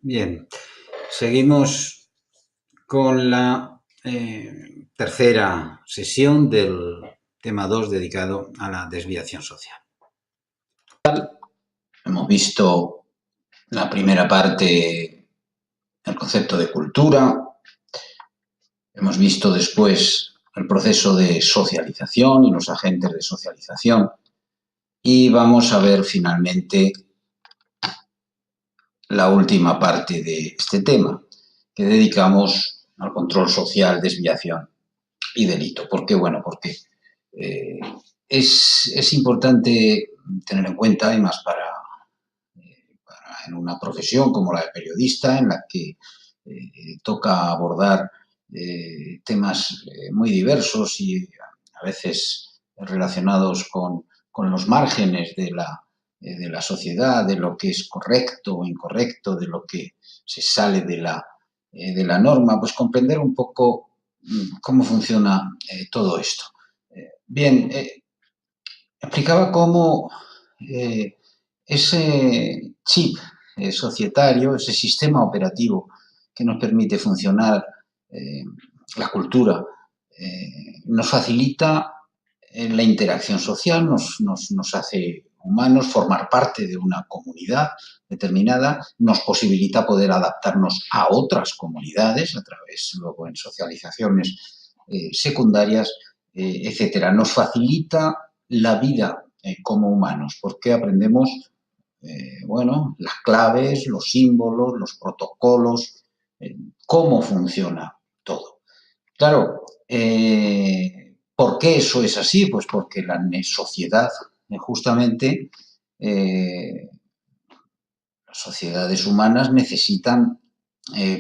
Bien, seguimos con la tercera sesión del tema 2 dedicado a la desviación social. Hemos visto la primera parte, el concepto de cultura. Hemos visto después el proceso de socialización y los agentes de socialización. Y vamos a ver finalmente la última parte de este tema, que dedicamos al control social, desviación y delito. ¿Por qué? Bueno, porque es importante tener en cuenta, y más para en una profesión como la de periodista, en la que toca abordar temas muy diversos y a veces relacionados con los márgenes de la sociedad, de lo que es correcto o incorrecto, de lo que se sale de la norma, pues comprender un poco cómo funciona todo esto. Bien, explicaba cómo ese chip societario, ese sistema operativo que nos permite funcionar la cultura, nos facilita la interacción social, nos hace humanos, formar parte de una comunidad determinada, nos posibilita poder adaptarnos a otras comunidades a través, luego en socializaciones secundarias, etcétera. Nos facilita la vida como humanos, porque aprendemos las claves, los símbolos, los protocolos, cómo funciona todo. Claro, ¿por qué eso es así? Pues porque la sociedad, justamente, las sociedades humanas necesitan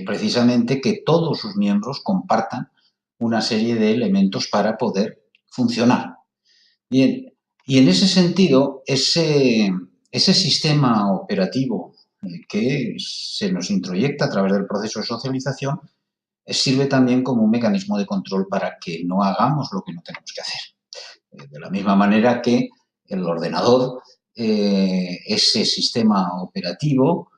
precisamente que todos sus miembros compartan una serie de elementos para poder funcionar. Bien, y en ese sentido, ese sistema operativo que se nos introyecta a través del proceso de socialización sirve también como un mecanismo de control para que no hagamos lo que no tenemos que hacer. De la misma manera que el ordenador, ese sistema operativo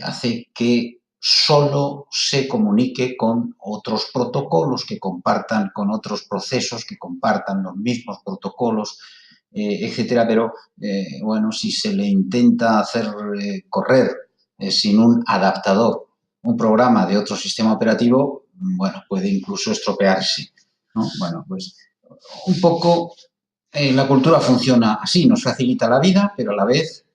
hace que solo se comunique con otros protocolos que compartan, con otros procesos que compartan los mismos protocolos, etcétera. Pero, si se le intenta hacer correr sin un adaptador un programa de otro sistema operativo, puede incluso estropearse, ¿no? Pues un poco la cultura funciona así, nos facilita la vida, pero a la vez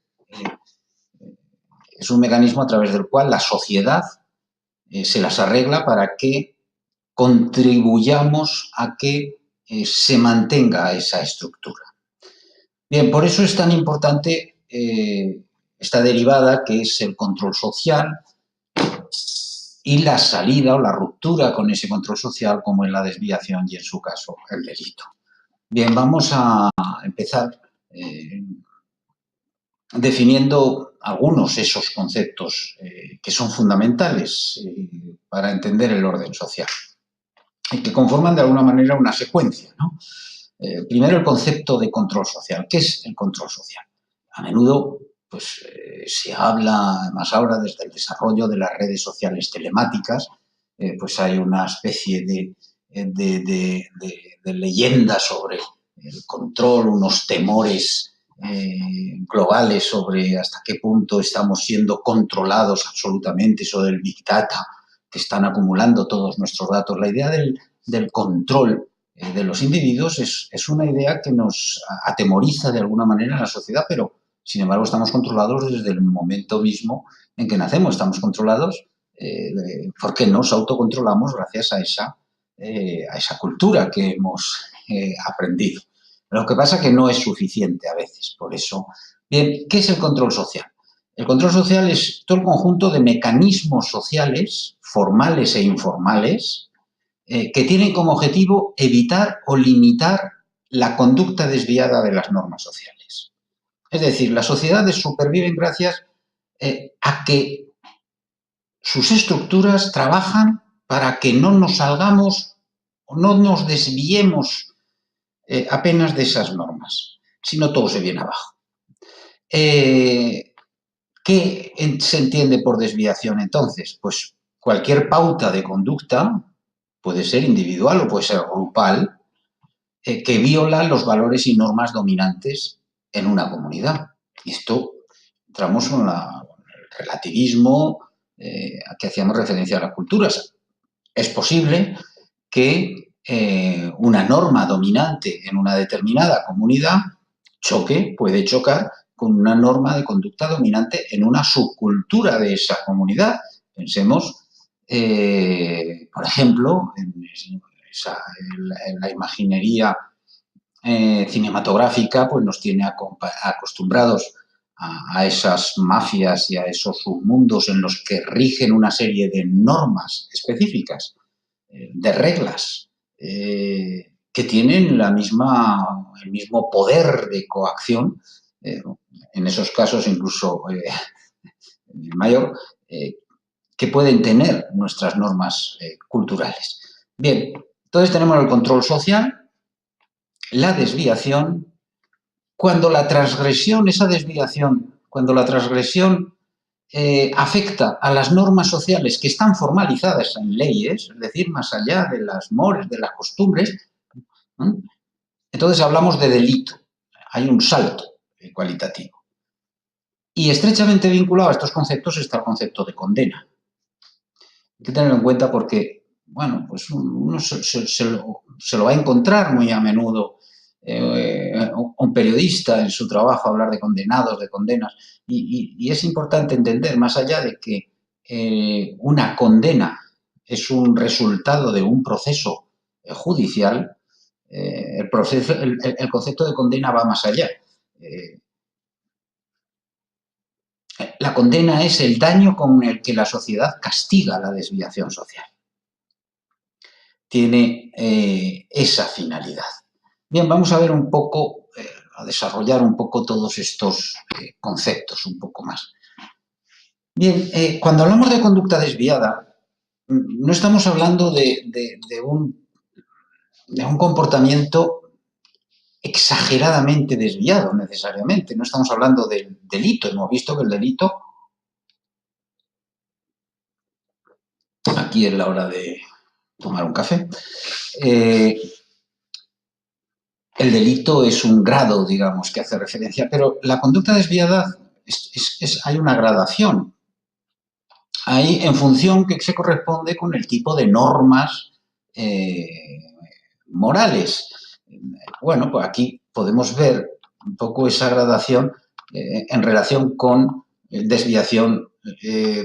es un mecanismo a través del cual la sociedad se las arregla para que contribuyamos a que se mantenga esa estructura. Bien, por eso es tan importante esta derivada que es el control social y la salida o la ruptura con ese control social, como en la desviación y, en su caso, el delito. Bien, vamos a empezar definiendo algunos de esos conceptos que son fundamentales para entender el orden social y que conforman de alguna manera una secuencia, ¿no? Primero, el concepto de control social. ¿Qué es el control social? A menudo se habla, además ahora desde el desarrollo de las redes sociales telemáticas, pues hay una especie de leyenda sobre el control, unos temores globales sobre hasta qué punto estamos siendo controlados absolutamente, eso del Big Data, que están acumulando todos nuestros datos. La idea del control de los individuos es una idea que nos atemoriza de alguna manera en la sociedad, pero sin embargo estamos controlados desde el momento mismo en que nacemos. Estamos controlados porque nos autocontrolamos gracias a esa cultura que hemos aprendido. Lo que pasa es que no es suficiente a veces, por eso. Bien, ¿qué es el control social? El control social es todo el conjunto de mecanismos sociales, formales e informales, que tienen como objetivo evitar o limitar la conducta desviada de las normas sociales. Es decir, las sociedades superviven gracias a que sus estructuras trabajan para que no nos salgamos o no nos desviemos apenas de esas normas, sino todo se viene abajo. ¿Qué se entiende por desviación entonces? Pues cualquier pauta de conducta, puede ser individual o puede ser grupal, que viola los valores y normas dominantes en una comunidad. Y esto entramos en el relativismo a que hacíamos referencia a las culturas. Es posible que una norma dominante en una determinada comunidad puede chocar con una norma de conducta dominante en una subcultura de esa comunidad. Pensemos, por ejemplo, en la imaginería cinematográfica, pues nos tiene acostumbrados a esas mafias y a esos submundos en los que rigen una serie de normas específicas, de reglas, que tienen el mismo poder de coacción, en esos casos incluso mayor, que pueden tener nuestras normas culturales. Bien, entonces tenemos el control social, la desviación, cuando la transgresión afecta a las normas sociales que están formalizadas en leyes, es decir, más allá de las mores, de las costumbres, ¿eh? Entonces hablamos de delito. Hay un salto cualitativo. Y estrechamente vinculado a estos conceptos está el concepto de condena. Hay que tenerlo en cuenta porque, bueno, pues uno se lo va a encontrar muy a menudo un periodista en su trabajo hablar de condenados, de condenas. Y es importante entender, más allá de que una condena es un resultado de un proceso judicial, el concepto de condena va más allá. La condena es el daño con el que la sociedad castiga la desviación social. Tiene esa finalidad. Bien, vamos a ver un poco, a desarrollar un poco todos estos conceptos un poco más. Bien, cuando hablamos de conducta desviada, no estamos hablando de un comportamiento exageradamente desviado necesariamente. No estamos hablando del delito. Hemos visto que el delito, aquí es la hora de tomar un café, el delito es un grado, digamos, que hace referencia, pero la conducta desviada hay una gradación. Hay en función que se corresponde con el tipo de normas morales. Bueno, pues aquí podemos ver un poco esa gradación en relación con desviación,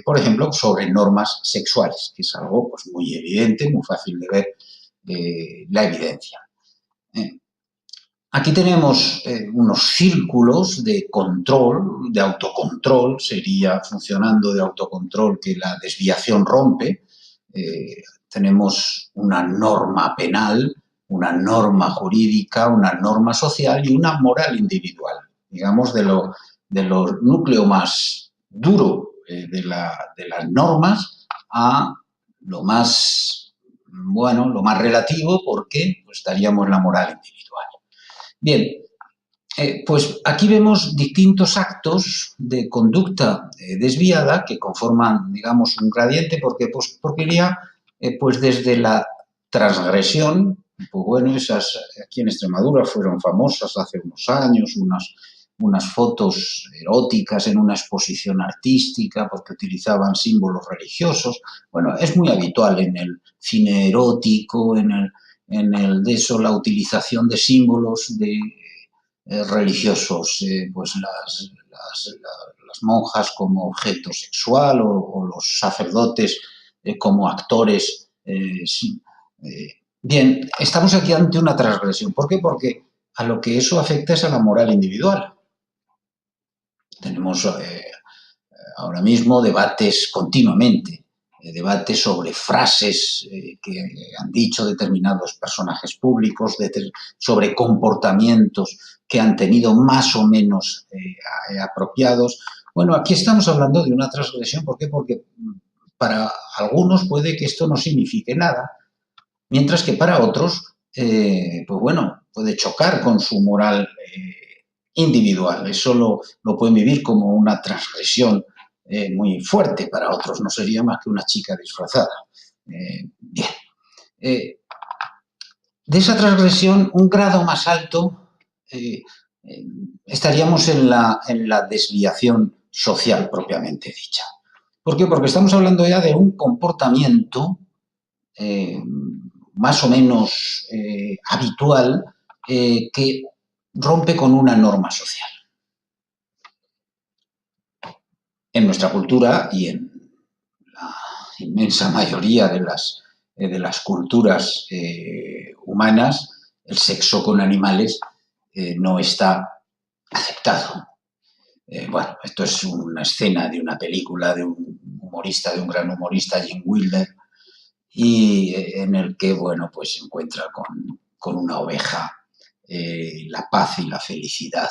por ejemplo, sobre normas sexuales, que es algo pues, muy evidente, muy fácil de ver la evidencia. Aquí tenemos unos círculos de control, de autocontrol, sería funcionando de autocontrol que la desviación rompe. Tenemos una norma penal, una norma jurídica, una norma social y una moral individual. Digamos, de lo núcleo más duro de las normas a lo más, bueno, lo más relativo, porque pues, estaríamos en la moral individual. Bien, pues aquí vemos distintos actos de conducta desviada que conforman, digamos, un gradiente porque iría pues desde la transgresión, pues bueno, esas aquí en Extremadura fueron famosas hace unos años, unas fotos eróticas en una exposición artística porque utilizaban símbolos religiosos. Bueno, es muy habitual en el cine erótico, en el de eso, la utilización de símbolos religiosos, pues las monjas como objeto sexual o los sacerdotes como actores. Bien, estamos aquí ante una transgresión. ¿Por qué? Porque a lo que eso afecta es a la moral individual. Tenemos ahora mismo debates continuamente, debates sobre frases que han dicho determinados personajes públicos, sobre comportamientos que han tenido más o menos apropiados. Bueno, aquí estamos hablando de una transgresión. ¿Por qué? Porque para algunos puede que esto no signifique nada, mientras que para otros, pues bueno, puede chocar con su moral individual. Eso lo pueden vivir como una transgresión muy fuerte. Para otros no sería más que una chica disfrazada. Bien. De esa transgresión, un grado más alto, estaríamos en la desviación social propiamente dicha. ¿Por qué? Porque estamos hablando ya de un comportamiento más o menos habitual que rompe con una norma social. En nuestra cultura y en la inmensa mayoría de las culturas humanas, el sexo con animales no está aceptado. Bueno, esto es una escena de una película de un gran humorista, Jim Wilder, y en el que, bueno, pues se encuentra con una oveja la paz y la felicidad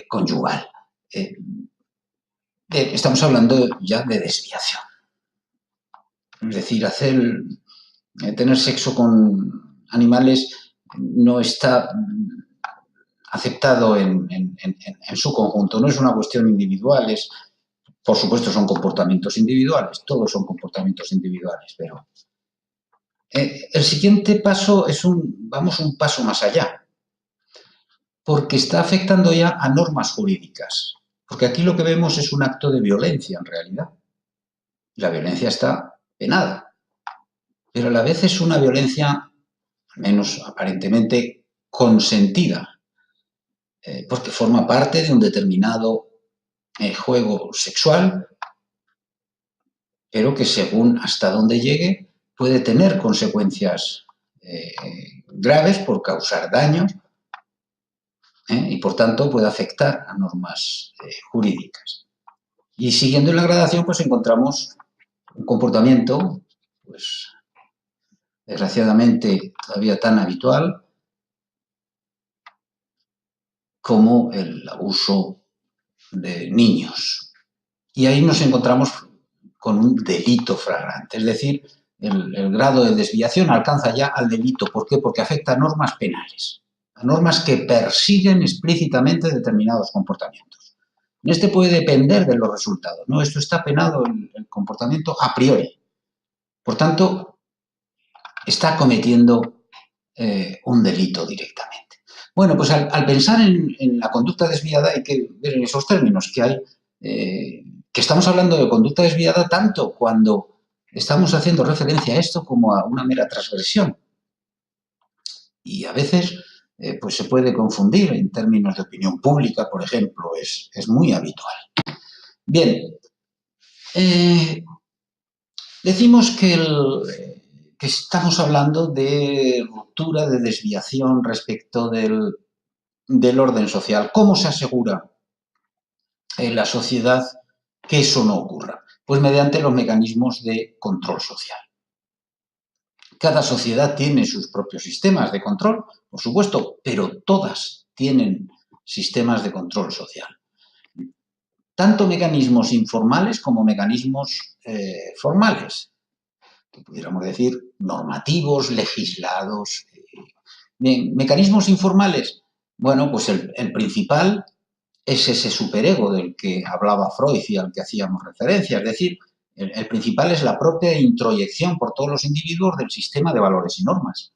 conyugal. Estamos hablando ya de desviación. Es decir, tener sexo con animales no está aceptado en su conjunto. No es una cuestión individual, por supuesto son comportamientos individuales, todos son comportamientos individuales, pero el siguiente paso vamos un paso más allá, porque está afectando ya a normas jurídicas, porque aquí lo que vemos es un acto de violencia en realidad. La violencia está penada, pero a la vez es una violencia, al menos aparentemente, consentida, porque forma parte de un determinado juego sexual, pero que según hasta dónde llegue puede tener consecuencias graves por causar daños y por tanto puede afectar a normas jurídicas. Y siguiendo la gradación pues encontramos un comportamiento pues desgraciadamente todavía tan habitual como el abuso de niños. Y ahí nos encontramos con un delito flagrante, es decir, el grado de desviación alcanza ya al delito. ¿Por qué? Porque afecta a normas penales, a normas que persiguen explícitamente determinados comportamientos. En este puede depender de los resultados, ¿no? Esto está penado el comportamiento a priori. Por tanto, está cometiendo un delito directamente. Bueno, pues al pensar en la conducta desviada hay que ver en esos términos que estamos hablando de conducta desviada tanto cuando estamos haciendo referencia a esto como a una mera transgresión. Y a veces pues se puede confundir en términos de opinión pública, por ejemplo, es muy habitual. Bien, decimos que estamos hablando de ruptura, de desviación respecto del orden social. ¿Cómo se asegura en la sociedad que eso no ocurra? Pues mediante los mecanismos de control social. Cada sociedad tiene sus propios sistemas de control, por supuesto, pero todas tienen sistemas de control social. Tanto mecanismos informales como mecanismos formales, que pudiéramos decir normativos, legislados. Bien, mecanismos informales, bueno, pues el principal es ese superego del que hablaba Freud y al que hacíamos referencia, es decir, el principal es la propia introyección por todos los individuos del sistema de valores y normas.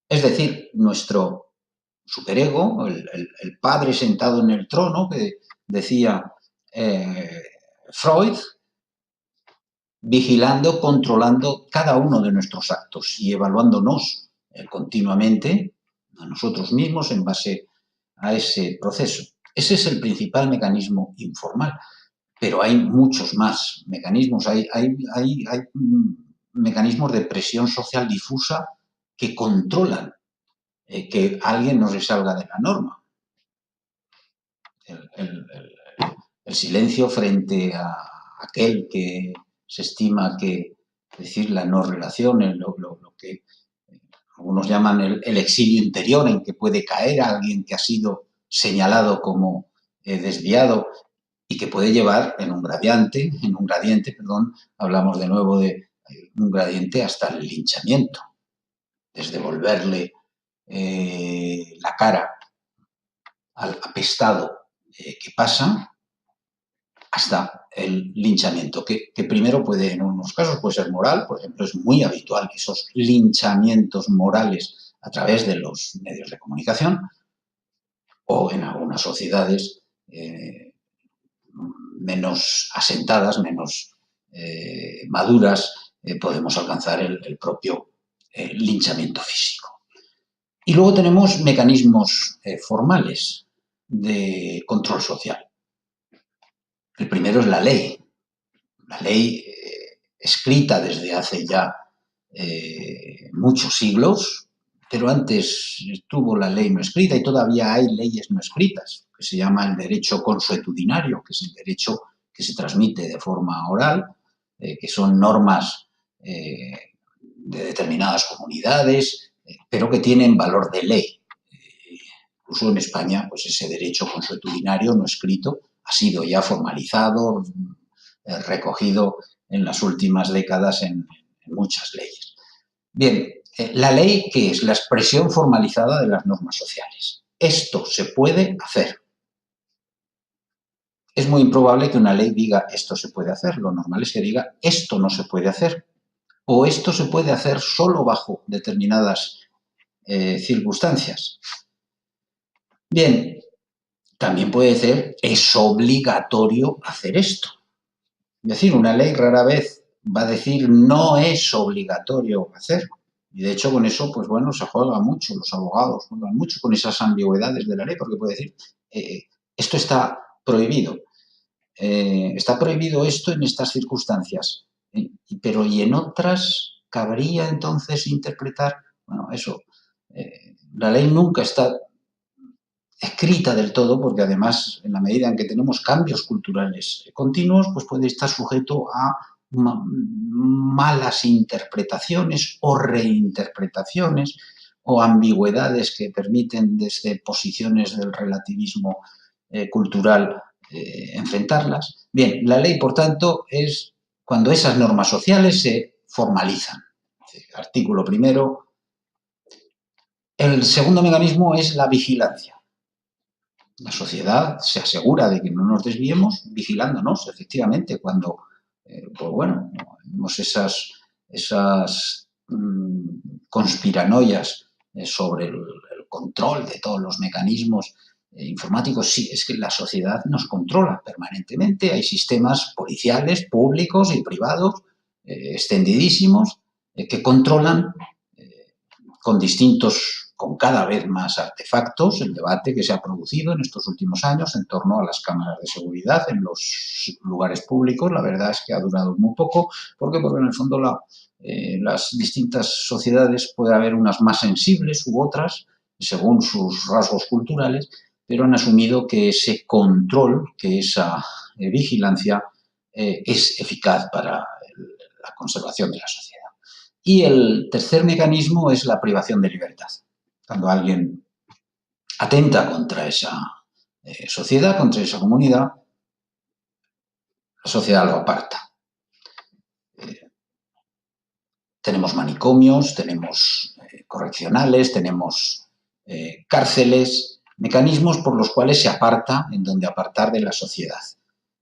Es decir, nuestro superego, el padre sentado en el trono, que decía Freud, vigilando, controlando cada uno de nuestros actos y evaluándonos continuamente a nosotros mismos en base a ese proceso. Ese es el principal mecanismo informal, pero hay muchos más mecanismos. Hay mecanismos de presión social difusa que controlan que alguien no se salga de la norma. El silencio frente a aquel que se estima que, es decir, la no relación, lo que algunos llaman el exilio interior, en que puede caer alguien que ha sido señalado como desviado y que puede llevar en un gradiente, hablamos de nuevo de un gradiente hasta el linchamiento, desde volverle la cara al apestado que pasa, hasta el linchamiento, que primero puede, en unos casos puede ser moral. Por ejemplo, es muy habitual esos linchamientos morales a través de los medios de comunicación, o en algunas sociedades menos asentadas, menos maduras, podemos alcanzar el propio linchamiento físico. Y luego tenemos mecanismos formales de control social. El primero es la ley. La ley escrita desde hace ya muchos siglos, pero antes estuvo la ley no escrita y todavía hay leyes no escritas, que se llama el derecho consuetudinario, que es el derecho que se transmite de forma oral, que son normas de determinadas comunidades, pero que tienen valor de ley. Incluso en España, pues ese derecho consuetudinario no escrito ha sido ya formalizado, recogido en las últimas décadas en muchas leyes. Bien, la ley, ¿qué es? La expresión formalizada de las normas sociales. Esto se puede hacer. Es muy improbable que una ley diga esto se puede hacer. Lo normal es que diga esto no se puede hacer. O esto se puede hacer solo bajo determinadas circunstancias. Bien, también puede ser es obligatorio hacer esto. Es decir, una ley rara vez va a decir no es obligatorio hacer. Y de hecho con eso, pues bueno, se juega mucho, los abogados juegan mucho con esas ambigüedades de la ley, porque puede decir, esto está prohibido. Está prohibido esto en estas circunstancias. Pero ¿y en otras cabría entonces interpretar? Bueno, eso, la ley nunca está escrita del todo, porque además, en la medida en que tenemos cambios culturales continuos, pues puede estar sujeto a malas interpretaciones o reinterpretaciones o ambigüedades que permiten desde posiciones del relativismo cultural enfrentarlas. Bien, la ley, por tanto, es cuando esas normas sociales se formalizan. Artículo primero. El segundo mecanismo es la vigilancia. La sociedad se asegura de que no nos desviemos vigilándonos, efectivamente, cuando, pues bueno, vemos esas conspiranoias sobre el control de todos los mecanismos informáticos. Sí, es que la sociedad nos controla permanentemente. Hay sistemas policiales, públicos y privados, extendidísimos, que controlan con cada vez más artefactos, el debate que se ha producido en estos últimos años en torno a las cámaras de seguridad en los lugares públicos. La verdad es que ha durado muy poco. ¿Por qué? Porque en el fondo las distintas sociedades puede haber unas más sensibles u otras, según sus rasgos culturales, pero han asumido que ese control, que esa vigilancia es eficaz para la conservación de la sociedad. Y el tercer mecanismo es la privación de libertad. Cuando alguien atenta contra esa sociedad, contra esa comunidad, la sociedad lo aparta. Tenemos manicomios, tenemos correccionales, tenemos cárceles, mecanismos por los cuales se aparta, en donde apartar de la sociedad.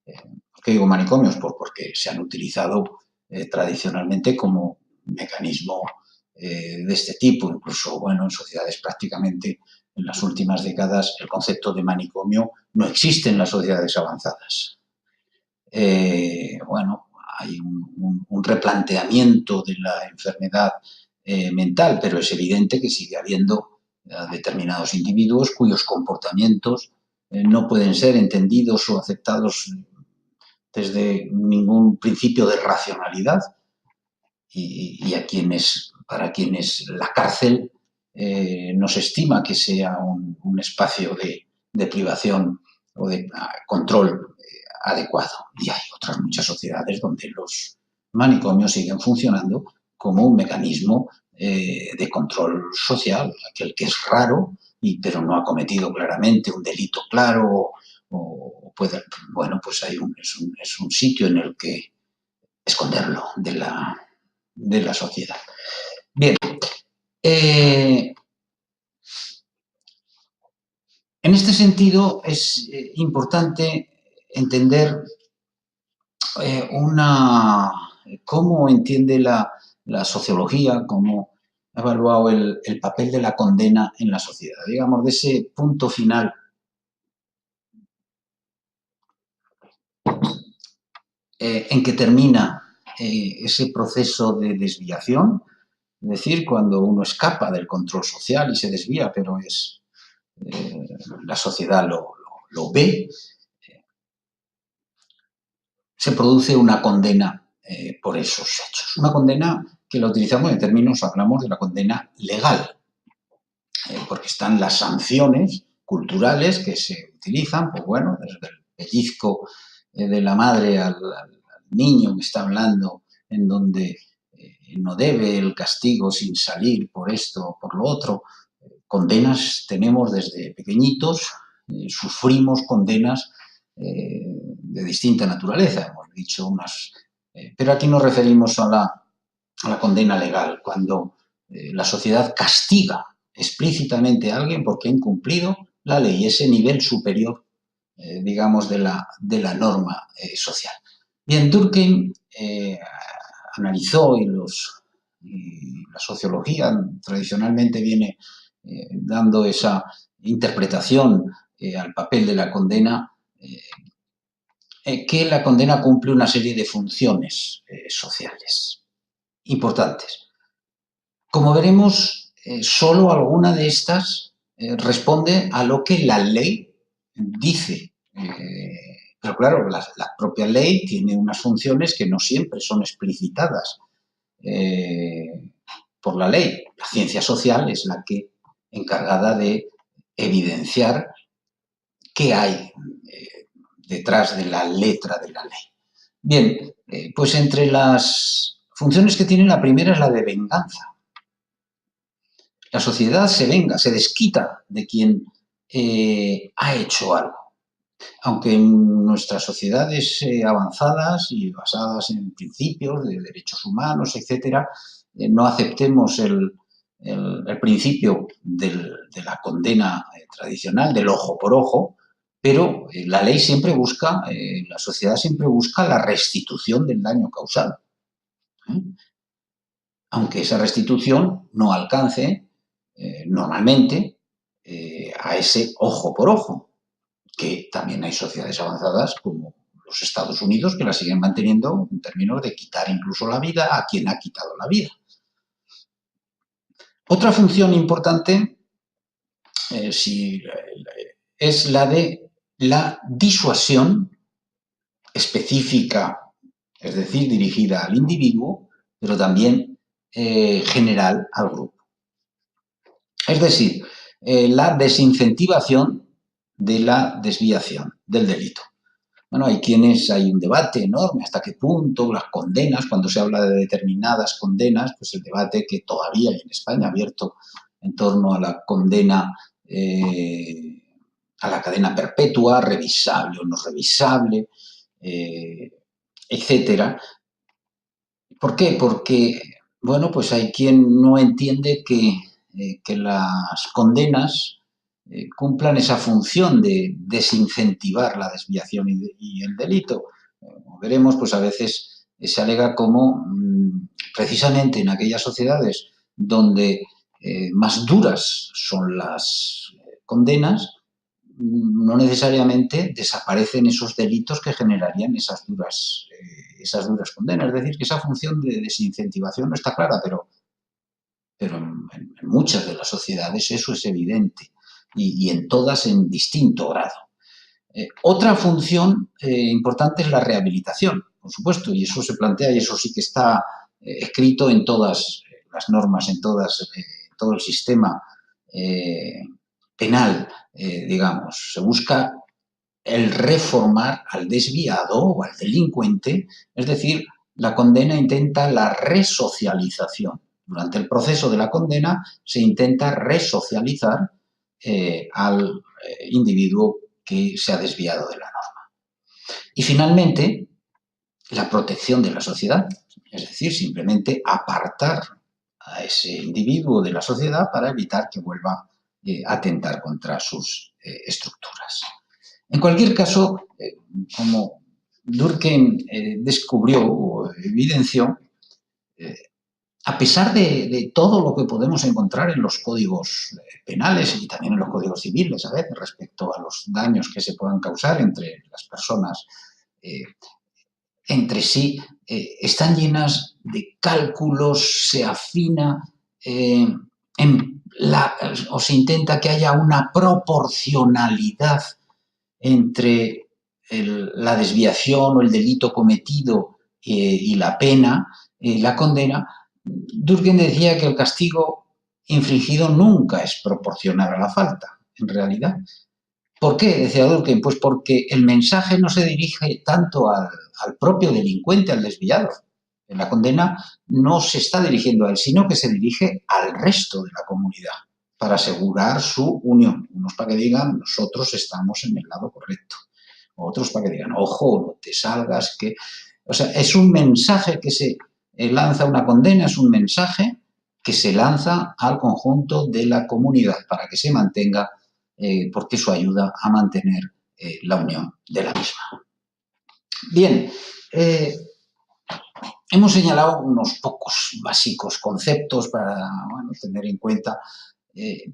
¿Por qué digo manicomios? Pues porque se han utilizado tradicionalmente como mecanismo de este tipo. Incluso, bueno, en sociedades prácticamente en las últimas décadas el concepto de manicomio no existe en las sociedades avanzadas. Bueno, hay un replanteamiento de la enfermedad mental, pero es evidente que sigue habiendo determinados individuos cuyos comportamientos no pueden ser entendidos o aceptados desde ningún principio de racionalidad y para quienes la cárcel no se estima que sea un espacio de privación o de control adecuado. Y hay otras muchas sociedades donde los manicomios siguen funcionando como un mecanismo de control social, aquel que es raro, pero no ha cometido claramente un delito claro o puede, bueno, pues es un sitio en el que esconderlo de la sociedad. Bien, En este sentido, es importante entender cómo entiende la sociología, cómo ha evaluado el papel de la condena en la sociedad. Digamos, de ese punto final en que termina ese proceso de desviación, es decir, cuando uno escapa del control social y se desvía, pero la sociedad lo ve, se produce una condena por esos hechos. Una condena que la utilizamos en términos, hablamos de la condena legal, porque están las sanciones culturales que se utilizan, pues bueno, desde el pellizco de la madre al niño que está hablando, en donde no debe el castigo sin salir por esto o por lo otro. Condenas tenemos desde pequeñitos, sufrimos condenas de distinta naturaleza, hemos dicho unas, pero aquí nos referimos a la condena legal, cuando la sociedad castiga explícitamente a alguien porque ha incumplido la ley, ese nivel superior, digamos, de la norma social. Bien, Durkheim analizó y la sociología tradicionalmente viene dando esa interpretación al papel de la condena, que la condena cumple una serie de funciones sociales importantes. Como veremos, solo alguna de estas responde a lo que la ley dice. Pero claro, la propia ley tiene unas funciones que no siempre son explicitadas por la ley. La ciencia social es la que encargada de evidenciar qué hay detrás de la letra de la ley. Bien, pues entre las funciones que tiene, la primera es la de venganza. La sociedad se venga, se desquita de quien ha hecho algo. Aunque en nuestras sociedades avanzadas y basadas en principios de derechos humanos, etcétera, no aceptemos el principio de la condena tradicional, del ojo por ojo, pero la ley siempre busca, la sociedad siempre busca la restitución del daño causado. Aunque esa restitución no alcance normalmente a ese ojo por ojo, que también hay sociedades avanzadas como los Estados Unidos que la siguen manteniendo en términos de quitar incluso la vida a quien ha quitado la vida. Otra función importante es la de la disuasión específica, es decir, dirigida al individuo, pero también general al grupo. Es decir, la desincentivación de la desviación del delito. Bueno, hay un debate enorme hasta qué punto las condenas, cuando se habla de determinadas condenas, pues el debate que todavía hay en España abierto en torno a la condena a la cadena perpetua, revisable o no revisable, etcétera. ¿Por qué? Porque, bueno, pues hay quien no entiende que las condenas cumplan esa función de desincentivar la desviación y el delito. Como veremos, pues a veces se alega como precisamente en aquellas sociedades donde más duras son las condenas, no necesariamente desaparecen esos delitos que generarían esas duras condenas. Es decir, que esa función de desincentivación no está clara, pero en muchas de las sociedades eso es evidente y en todas en distinto grado. Otra función importante es la rehabilitación, por supuesto, y eso se plantea y eso sí que está escrito en todas las normas, en todo el sistema penal, digamos. Se busca el reformar al desviado o al delincuente, es decir, la condena intenta la resocialización. Durante el proceso de la condena se intenta resocializar al individuo que se ha desviado de la norma. Y finalmente, la protección de la sociedad, es decir, simplemente apartar a ese individuo de la sociedad para evitar que vuelva a atentar contra sus estructuras. En cualquier caso, como Durkheim descubrió o evidenció, a pesar de todo lo que podemos encontrar en los códigos penales y también en los códigos civiles, a veces, respecto a los daños que se puedan causar entre las personas entre sí, están llenas de cálculos, se afina o se intenta que haya una proporcionalidad entre la desviación o el delito cometido y la pena, la condena. Durkheim decía que el castigo infligido nunca es proporcional a la falta, en realidad. ¿Por qué? Decía Durkheim, pues porque el mensaje no se dirige tanto al propio delincuente, al desviado. En la condena no se está dirigiendo a él, sino que se dirige al resto de la comunidad para asegurar su unión. Unos para que digan, nosotros estamos en el lado correcto. Otros para que digan, ojo, no te salgas, que... O sea, es un mensaje que se lanza, una condena es un mensaje que se lanza al conjunto de la comunidad para que se mantenga, porque eso ayuda a mantener la unión de la misma. Bien, hemos señalado unos pocos básicos conceptos para tener en cuenta,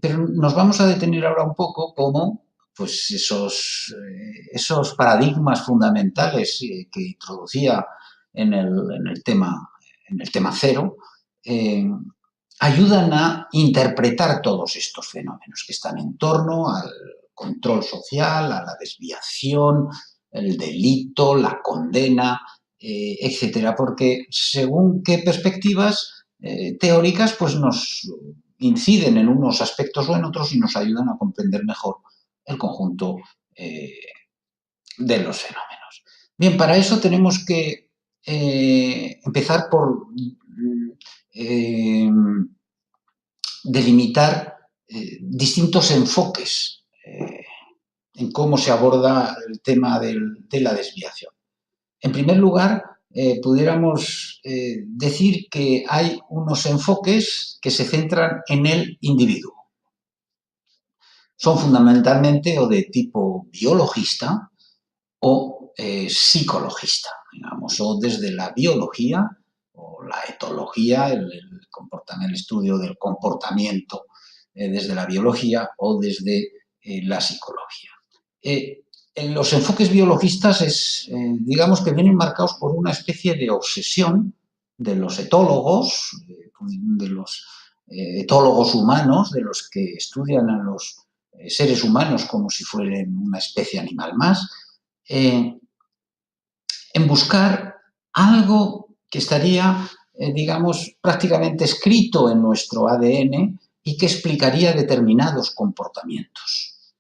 pero nos vamos a detener ahora un poco como pues esos paradigmas fundamentales que introducía en el tema cero, ayudan a interpretar todos estos fenómenos que están en torno al control social, a la desviación, el delito, la condena, etcétera, porque según qué perspectivas teóricas pues nos inciden en unos aspectos o en otros y nos ayudan a comprender mejor el conjunto de los fenómenos. Bien, para eso tenemos que empezar por delimitar distintos enfoques en cómo se aborda el tema de la desviación. En primer lugar, pudiéramos decir que hay unos enfoques que se centran en el individuo. Son fundamentalmente o de tipo biologista o psicologista, digamos, o desde la biología o la etología, el estudio del comportamiento desde la biología o desde la psicología. En los enfoques biologistas digamos que vienen marcados por una especie de obsesión de los etólogos, humanos, de los que estudian a los seres humanos como si fueran una especie animal más, en buscar algo que estaría, digamos, prácticamente escrito en nuestro ADN y que explicaría determinados comportamientos.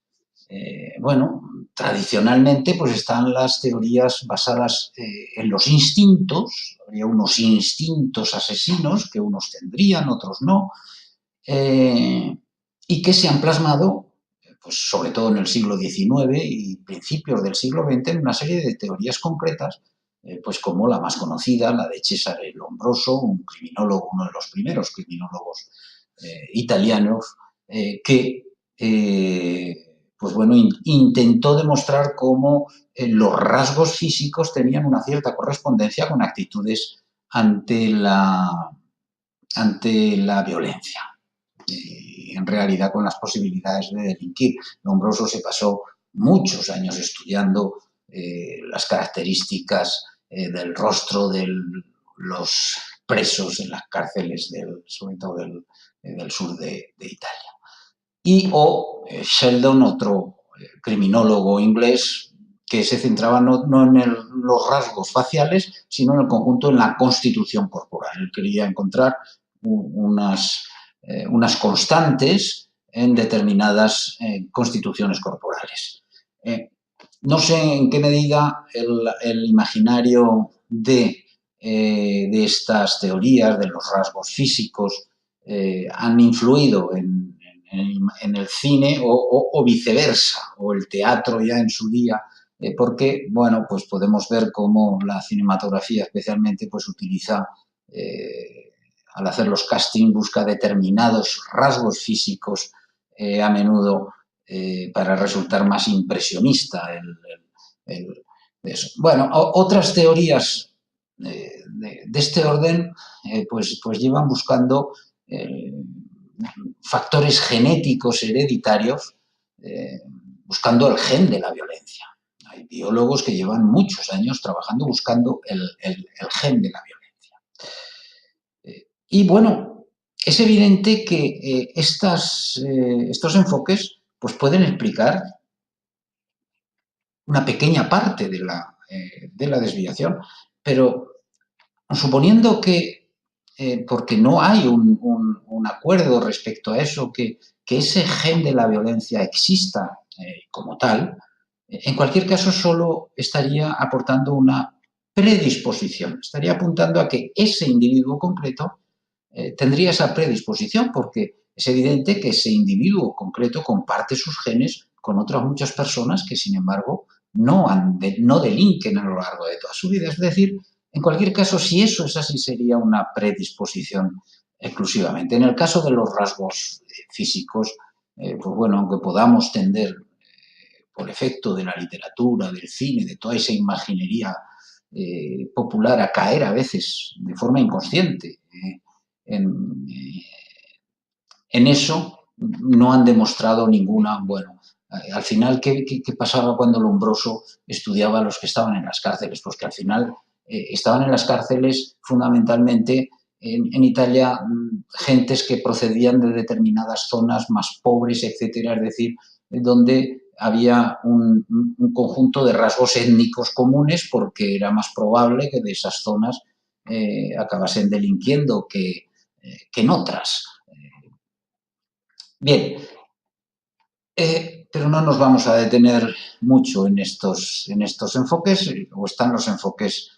Tradicionalmente pues están las teorías basadas en los instintos, habría unos instintos asesinos que unos tendrían, otros no, y que se han plasmado, pues sobre todo en el siglo XIX y principios del siglo XX, en una serie de teorías concretas, pues como la más conocida, la de Cesare Lombroso, un criminólogo, uno de los primeros criminólogos italianos, que intentó demostrar cómo los rasgos físicos tenían una cierta correspondencia con actitudes ante la violencia. En realidad, con las posibilidades de delinquir. Lombroso se pasó muchos años estudiando las características del rostro de los presos en las cárceles, sobre todo del sur de Italia. Sheldon, otro criminólogo inglés, que se centraba no en los rasgos faciales, sino en el conjunto, en la constitución corporal. Él quería encontrar unas constantes en determinadas constituciones corporales. No sé en qué medida el imaginario de estas teorías, de los rasgos físicos, han influido en el cine o viceversa, o el teatro ya en su día, porque, pues podemos ver cómo la cinematografía especialmente pues utiliza, al hacer los castings, busca determinados rasgos físicos a menudo para resultar más impresionista eso. Bueno, otras teorías de este orden pues llevan buscando factores genéticos hereditarios, buscando el gen de la violencia. Hay biólogos que llevan muchos años trabajando buscando el gen de la violencia. Y bueno, es evidente que estos enfoques pues pueden explicar una pequeña parte de la desviación, pero suponiendo que, porque no hay un acuerdo respecto a eso, que ese gen de la violencia exista como tal, en cualquier caso solo estaría aportando una predisposición, estaría apuntando a que ese individuo concreto tendría esa predisposición, porque es evidente que ese individuo concreto comparte sus genes con otras muchas personas que, sin embargo, no delinquen a lo largo de toda su vida. Es decir, en cualquier caso, si eso es así, sería una predisposición exclusivamente. En el caso de los rasgos físicos, pues bueno, aunque podamos tender, por efecto de la literatura, del cine, de toda esa imaginería popular, a caer a veces de forma inconsciente en eso, no han demostrado ninguna, bueno, al final, ¿qué pasaba cuando Lombroso estudiaba a los que estaban en las cárceles? Pues que al final estaban en las cárceles fundamentalmente en Italia gentes que procedían de determinadas zonas más pobres, etcétera, es decir, donde había un conjunto de rasgos étnicos comunes, porque era más probable que de esas zonas acabasen delinquiendo que en otras. Bien, pero no nos vamos a detener mucho en estos enfoques, o están los enfoques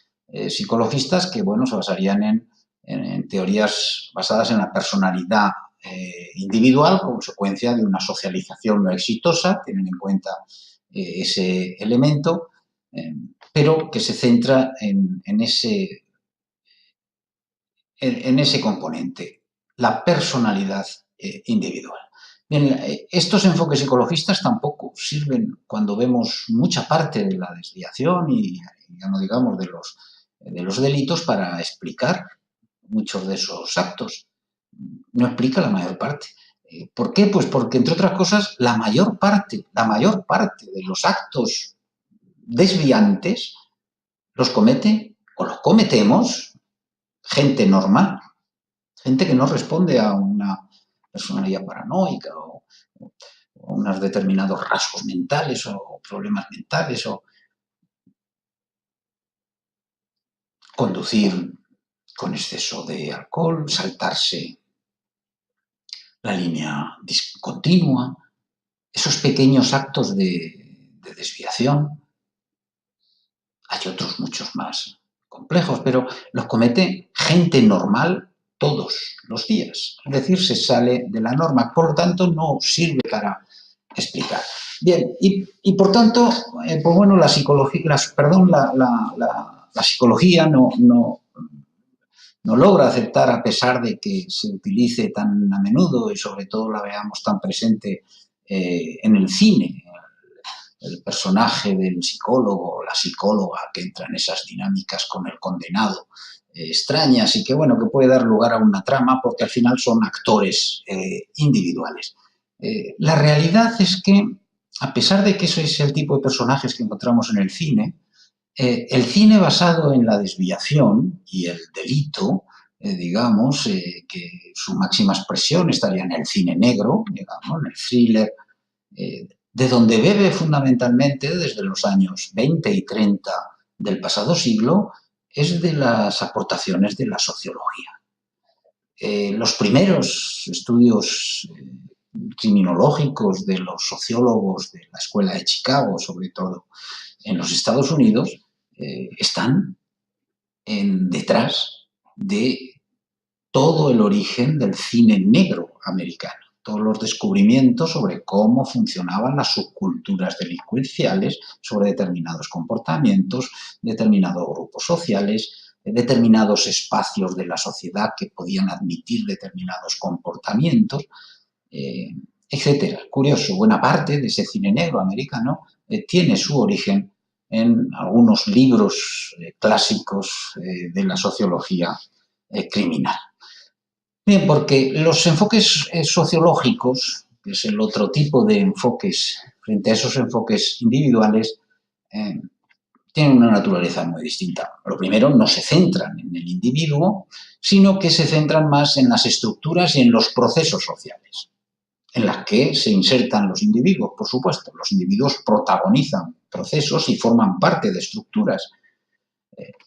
psicologistas que, bueno, se basarían en teorías basadas en la personalidad individual, consecuencia de una socialización no exitosa, tienen en cuenta ese elemento, pero que se centra en ese componente, la personalidad individual. Bien, estos enfoques psicologistas tampoco sirven cuando vemos mucha parte de la desviación y ya no digamos de los delitos para explicar muchos de esos actos. No explica la mayor parte. ¿Por qué? Pues porque, entre otras cosas, la mayor parte de los actos desviantes los comete o los cometemos gente normal, gente que no responde a una personalidad paranoica o unos determinados rasgos mentales o problemas mentales, o conducir con exceso de alcohol, saltarse la línea continua, esos pequeños actos de desviación. Hay otros muchos más complejos, pero los comete gente normal todos los días. Es decir, se sale de la norma. Por lo tanto, no sirve para explicar. Bien, y por tanto, pues bueno, la psicología no logra aceptar, a pesar de que se utilice tan a menudo y sobre todo la veamos tan presente en el cine, el personaje del psicólogo, la psicóloga que entra en esas dinámicas con el condenado extrañas y que, bueno, que puede dar lugar a una trama porque al final son actores individuales. La realidad es que, a pesar de que eso es el tipo de personajes que encontramos en el cine basado en la desviación y el delito, digamos, que su máxima expresión estaría en el cine negro, digamos, en el thriller, de donde bebe fundamentalmente desde los años 20 y 30 del pasado siglo, es de las aportaciones de la sociología. Los primeros estudios criminológicos de los sociólogos de la Escuela de Chicago, sobre todo en los Estados Unidos, están detrás de todo el origen del cine negro americano, todos los descubrimientos sobre cómo funcionaban las subculturas delincuenciales, sobre determinados comportamientos, determinados grupos sociales, determinados espacios de la sociedad que podían admitir determinados comportamientos. etcétera. Curioso, buena parte de ese cine negro americano tiene su origen en algunos libros clásicos de la sociología criminal. Bien, porque los enfoques sociológicos, que es el otro tipo de enfoques frente a esos enfoques individuales, tienen una naturaleza muy distinta. Lo primero, no se centran en el individuo, sino que se centran más en las estructuras y en los procesos sociales, en las que se insertan los individuos, por supuesto. Los individuos protagonizan procesos y forman parte de estructuras.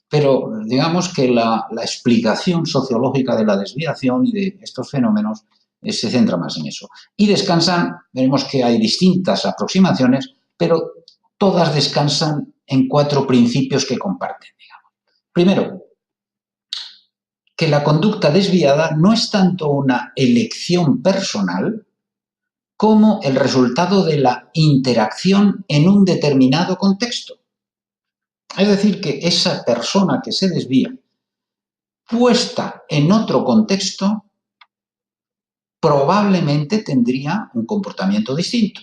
Pero digamos que la explicación sociológica de la desviación y de estos fenómenos se centra más en eso. Y descansan, veremos que hay distintas aproximaciones, pero todas descansan en 4 principios que comparten, digamos. Primero, que la conducta desviada no es tanto una elección personal como el resultado de la interacción en un determinado contexto. Es decir, que esa persona que se desvía, puesta en otro contexto, probablemente tendría un comportamiento distinto.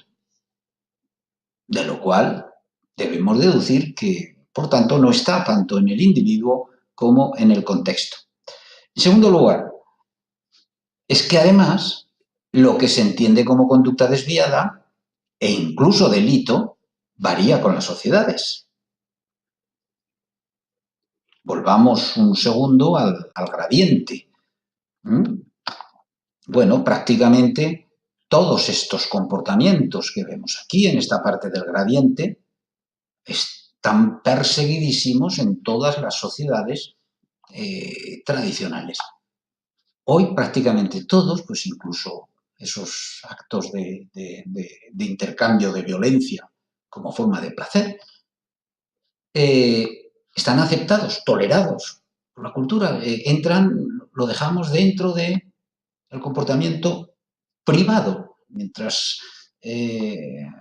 De lo cual debemos deducir que, por tanto, no está tanto en el individuo como en el contexto. En segundo lugar, es que además lo que se entiende como conducta desviada e incluso delito varía con las sociedades. Volvamos un segundo al gradiente. Bueno, prácticamente todos estos comportamientos que vemos aquí en esta parte del gradiente están perseguidísimos en todas las sociedades tradicionales. Hoy prácticamente todos, pues incluso esos actos de intercambio de violencia como forma de placer, están aceptados, tolerados por la cultura, entran, lo dejamos dentro del comportamiento privado, mientras, sin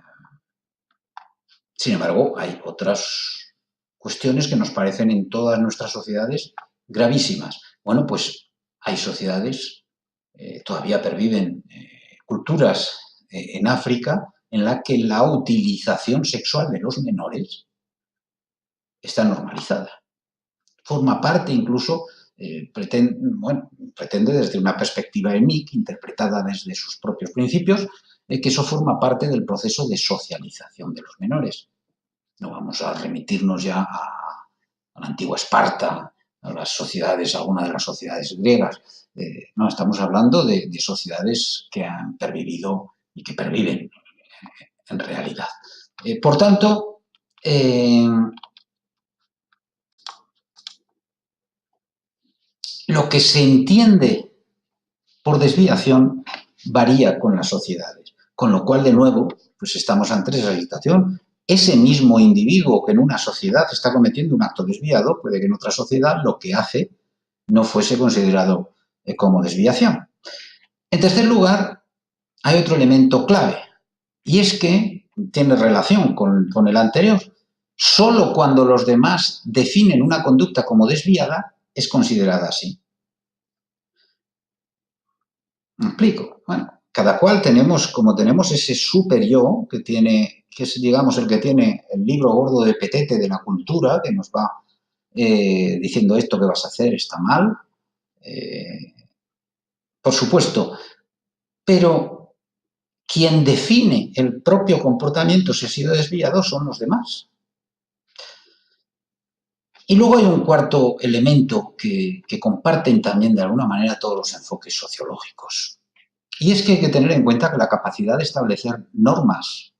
embargo, hay otras cuestiones que nos parecen en todas nuestras sociedades gravísimas. Bueno, pues hay sociedades, todavía perviven culturas en África en la que la utilización sexual de los menores está normalizada. Forma parte incluso, pretende desde una perspectiva EMIC, interpretada desde sus propios principios, que eso forma parte del proceso de socialización de los menores. No vamos a remitirnos ya a la antigua Esparta, a las sociedades, algunas de las sociedades griegas. No, estamos hablando de sociedades que han pervivido y que perviven en realidad. Por tanto, lo que se entiende por desviación varía con las sociedades, con lo cual, de nuevo, pues estamos ante esa situación. Ese mismo individuo que en una sociedad está cometiendo un acto desviado, puede que en otra sociedad lo que hace no fuese considerado como desviación. En tercer lugar, hay otro elemento clave, y es que tiene relación con el anterior. Solo cuando los demás definen una conducta como desviada es considerada así. ¿Me explico? Bueno, cada cual tenemos ese super yo que es, digamos, el que tiene el libro gordo de Petete de la cultura, que nos va diciendo esto que vas a hacer está mal, por supuesto, pero quien define el propio comportamiento si ha sido desviado son los demás. Y luego hay un cuarto elemento que comparten también de alguna manera todos los enfoques sociológicos. Y es que hay que tener en cuenta que la capacidad de establecer normas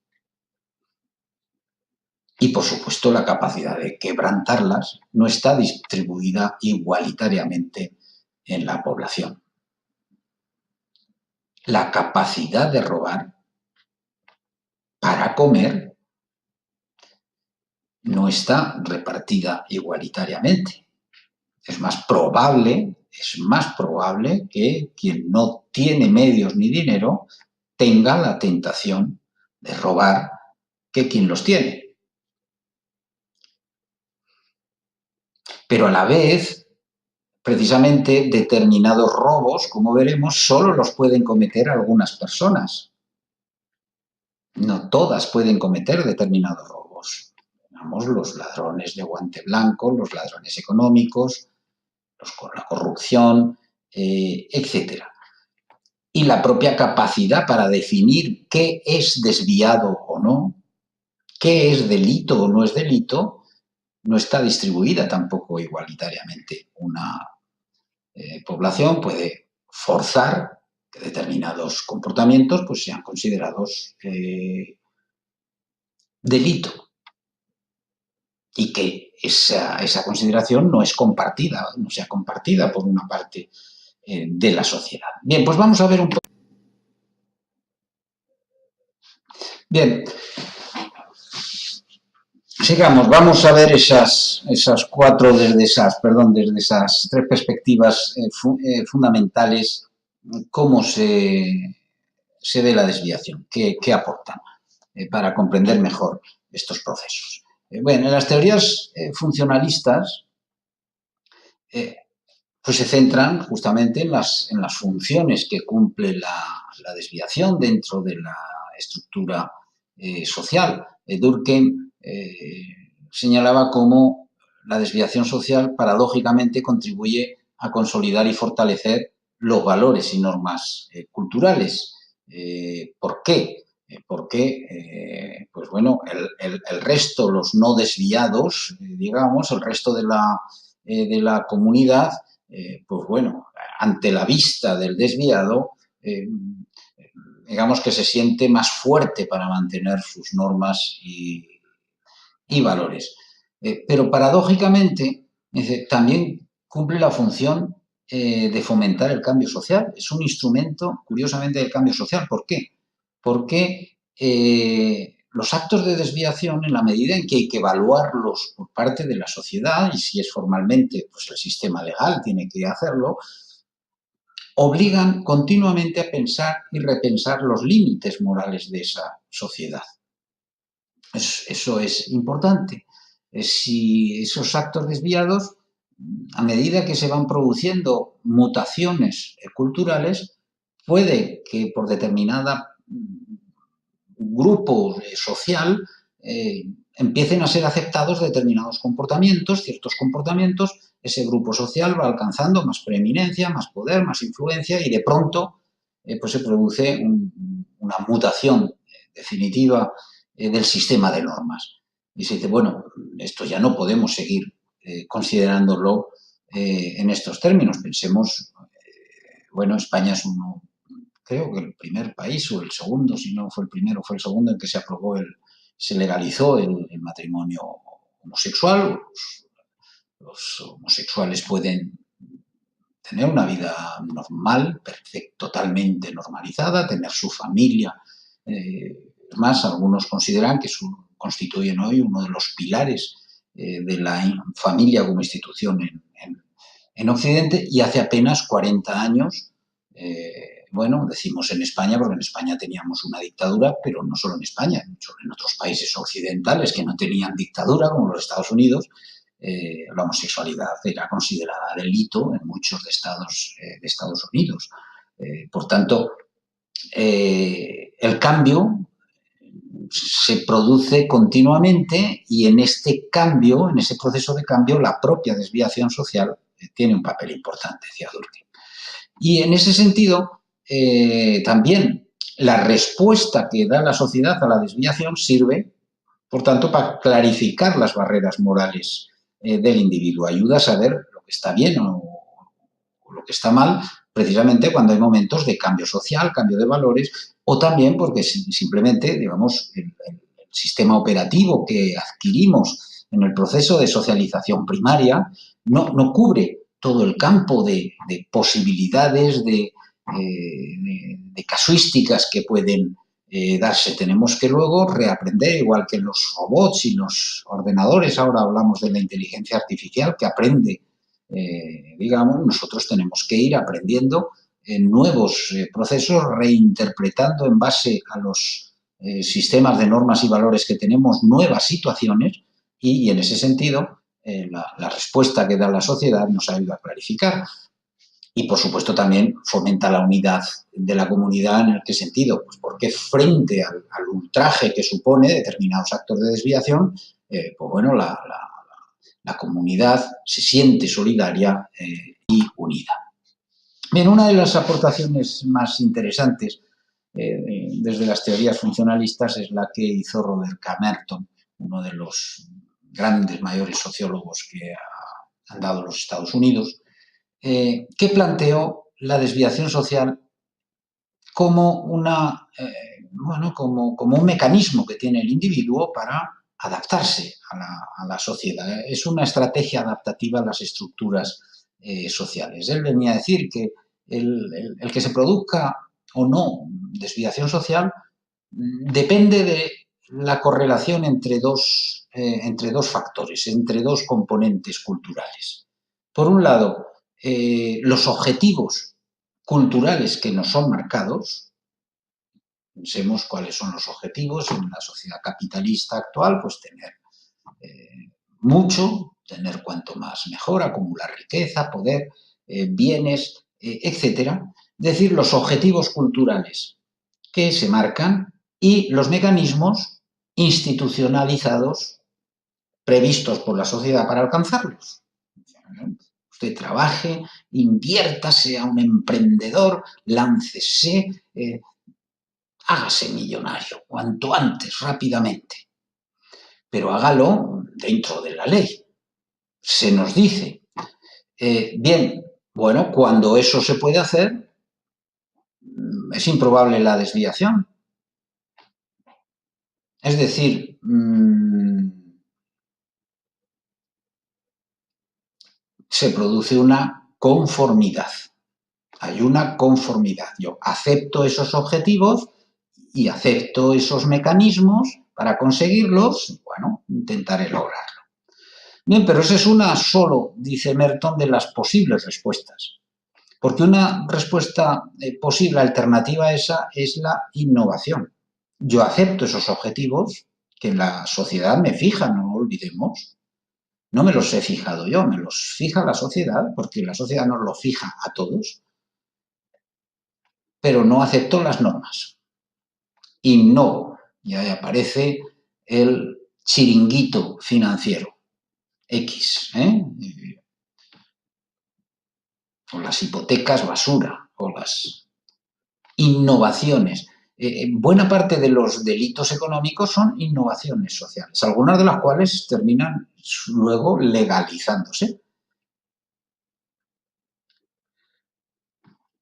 y, por supuesto, la capacidad de quebrantarlas no está distribuida igualitariamente en la población. La capacidad de robar para comer no está repartida igualitariamente. Es más probable que quien no tiene medios ni dinero tenga la tentación de robar que quien los tiene. Pero a la vez, precisamente determinados robos, como veremos, solo los pueden cometer algunas personas. No todas pueden cometer determinados robos. Digamos, los ladrones de guante blanco, los ladrones económicos, la corrupción, etcétera. Y la propia capacidad para definir qué es desviado o no, qué es delito o no es delito, no está distribuida tampoco igualitariamente. Una población puede forzar que determinados comportamientos pues, sean considerados delito y que esa consideración no es compartida, no sea compartida por una parte de la sociedad. Bien, pues vamos a ver un poco. Bien, sigamos, vamos a ver esas desde esas tres perspectivas fundamentales, cómo se ve la desviación, qué aportan para comprender mejor estos procesos. Bueno, en las teorías funcionalistas pues se centran justamente en las funciones que cumple la desviación dentro de la estructura social. Durkheim señalaba cómo la desviación social paradójicamente contribuye a consolidar y fortalecer los valores y normas culturales. ¿Por qué? Porque, pues bueno, el resto, los no desviados, digamos, el resto de la comunidad, pues bueno, ante la vista del desviado, digamos que se siente más fuerte para mantener sus normas y valores. Pero paradójicamente también cumple la función de fomentar el cambio social. Es un instrumento, curiosamente, del cambio social. ¿Por qué? Porque los actos de desviación, en la medida en que hay que evaluarlos por parte de la sociedad, y si es formalmente, pues el sistema legal tiene que hacerlo, obligan continuamente a pensar y repensar los límites morales de esa sociedad. Eso es importante. Si esos actos desviados, a medida que se van produciendo mutaciones culturales, puede que por determinada grupo social empiecen a ser aceptados determinados comportamientos, ciertos comportamientos, ese grupo social va alcanzando más preeminencia, más poder, más influencia y de pronto pues se produce una mutación definitiva del sistema de normas. Y se dice, bueno, esto ya no podemos seguir considerándolo en estos términos. Pensemos, bueno, España es uno, creo que el primer país o el segundo, si no fue el primero, fue el segundo en que se aprobó se legalizó el matrimonio homosexual. Los homosexuales pueden tener una vida normal, totalmente normalizada, tener su familia. Más, algunos consideran que constituyen hoy uno de los pilares de la familia como institución en Occidente, y hace apenas 40 años, bueno, decimos en España porque en España teníamos una dictadura, pero no solo en España, en otros países occidentales que no tenían dictadura, como los Estados Unidos, la homosexualidad era considerada delito en muchos de Estados Unidos. Por tanto, el cambio se produce continuamente y en este cambio, en ese proceso de cambio, la propia desviación social tiene un papel importante, decía Durkheim. Y en ese sentido, también la respuesta que da la sociedad a la desviación sirve, por tanto, para clarificar las barreras morales del individuo. Ayuda a saber lo que está bien o lo que está mal, precisamente cuando hay momentos de cambio social, cambio de valores, o también porque simplemente, digamos, el sistema operativo que adquirimos en el proceso de socialización primaria no cubre todo el campo de posibilidades, de casuísticas que pueden darse. Tenemos que luego reaprender, igual que los robots y los ordenadores, ahora hablamos de la inteligencia artificial que aprende, digamos, nosotros tenemos que ir aprendiendo nuevos procesos, reinterpretando en base a los sistemas de normas y valores que tenemos nuevas situaciones y en ese sentido la respuesta que da la sociedad nos ayuda a clarificar. Y, por supuesto, también fomenta la unidad de la comunidad. ¿En qué sentido? Pues porque frente al ultraje que supone determinados actos de desviación, pues bueno, la comunidad se siente solidaria y unida. Bien, una de las aportaciones más interesantes desde las teorías funcionalistas es la que hizo Robert K. Merton, uno de los grandes, mayores sociólogos que han dado los Estados Unidos, que planteó la desviación social como, como un mecanismo que tiene el individuo para adaptarse a la sociedad. Es una estrategia adaptativa a las estructuras sociales. Él venía a decir que el que se produzca o no desviación social depende de la correlación entre dos factores, entre dos componentes culturales. Por un lado, los objetivos culturales que nos son marcados. Pensemos cuáles son los objetivos en la sociedad capitalista actual, pues tener mucho, tener cuanto más mejor, acumular riqueza, poder, bienes, etcétera. Es decir, los objetivos culturales que se marcan y los mecanismos institucionalizados previstos por la sociedad para alcanzarlos. Usted trabaje, invierta, sea un emprendedor, láncese, hágase millonario, cuanto antes, rápidamente. Pero hágalo dentro de la ley. Se nos dice, bien, bueno, cuando eso se puede hacer, es improbable la desviación. Es decir, se produce una conformidad. Hay una conformidad. Yo acepto esos objetivos y acepto esos mecanismos para conseguirlos, bueno, intentaré lograrlo. Bien, pero esa es una solo, dice Merton, de las posibles respuestas. Porque una respuesta posible, alternativa a esa, es la innovación. Yo acepto esos objetivos que la sociedad me fija, no lo olvidemos. No me los he fijado yo, me los fija la sociedad, porque la sociedad nos los fija a todos. Pero no acepto las normas. Innovo. Y ahí aparece el chiringuito financiero. X, o las hipotecas basura, o las innovaciones. Buena parte de los delitos económicos son innovaciones sociales, algunas de las cuales terminan luego legalizándose.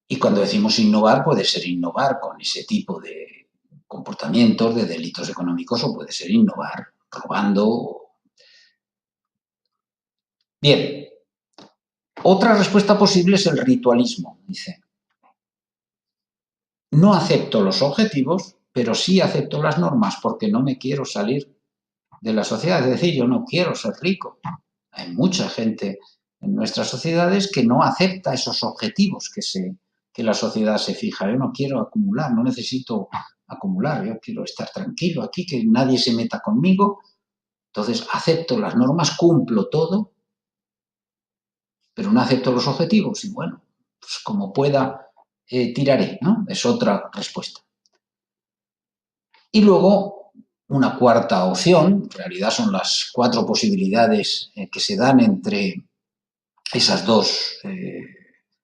Y cuando decimos innovar, puede ser innovar con ese tipo de comportamientos, de delitos económicos, o puede ser innovar robando. Bien, otra respuesta posible es el ritualismo, dice. No acepto los objetivos, pero sí acepto las normas porque no me quiero salir de la sociedad. Es decir, yo no quiero ser rico. Hay mucha gente en nuestras sociedades que no acepta esos objetivos que la sociedad se fija. Yo no quiero acumular, no necesito acumular, yo quiero estar tranquilo aquí, que nadie se meta conmigo. Entonces, acepto las normas, cumplo todo, pero no acepto los objetivos y bueno, pues como pueda, tiraré, ¿no? Es otra respuesta. Y luego, una cuarta opción, en realidad son las 4 posibilidades que se dan entre esas dos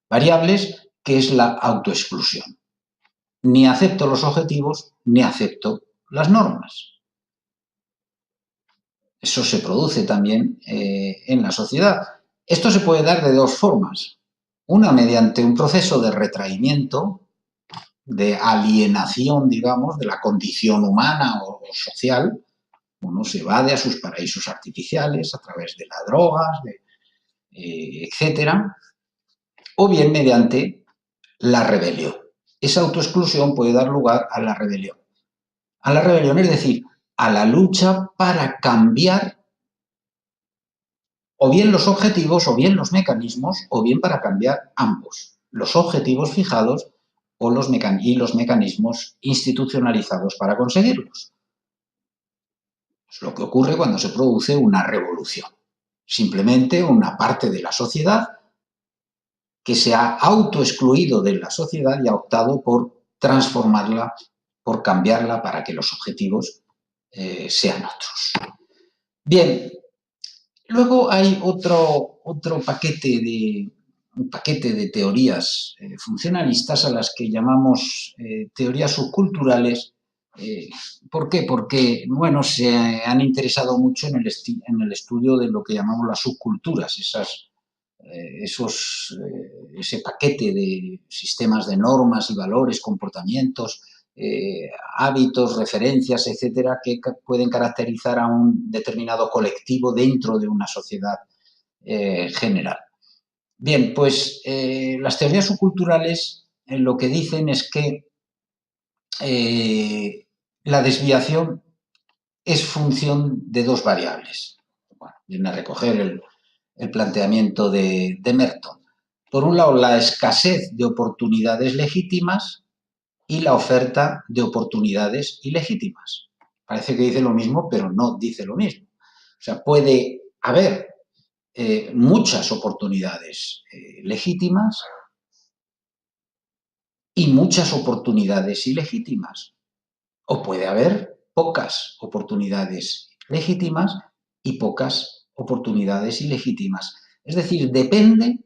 variables, que es la autoexclusión. Ni acepto los objetivos, ni acepto las normas. Eso se produce también en la sociedad. Esto se puede dar de 2 formas. Una mediante un proceso de retraimiento, de alienación, digamos, de la condición humana o social. Uno se evade a sus paraísos artificiales a través de las drogas, etcétera. O bien mediante la rebelión. Esa autoexclusión puede dar lugar a la rebelión. A la rebelión, es decir, a la lucha para cambiar o bien los objetivos o bien los mecanismos, o bien para cambiar ambos, los objetivos fijados o los mecanismos institucionalizados para conseguirlos. Es lo que ocurre cuando se produce una revolución. Simplemente una parte de la sociedad que se ha autoexcluido de la sociedad y ha optado por transformarla, por cambiarla para que los objetivos sean otros. Bien, luego hay otro paquete de teorías funcionalistas a las que llamamos teorías subculturales. ¿Por qué? Porque, bueno, se han interesado mucho en el estudio de lo que llamamos las subculturas, ese paquete de sistemas de normas y valores, comportamientos, hábitos, referencias, etcétera, que pueden caracterizar a un determinado colectivo dentro de una sociedad general. Bien, pues las teorías subculturales lo que dicen es que la desviación es función de dos variables. Bueno, viene a recoger el planteamiento de Merton. Por un lado, la escasez de oportunidades legítimas y la oferta de oportunidades ilegítimas. Parece que dice lo mismo, pero no dice lo mismo. O sea, puede haber muchas oportunidades legítimas y muchas oportunidades ilegítimas. O puede haber pocas oportunidades legítimas y pocas oportunidades ilegítimas. Es decir, depende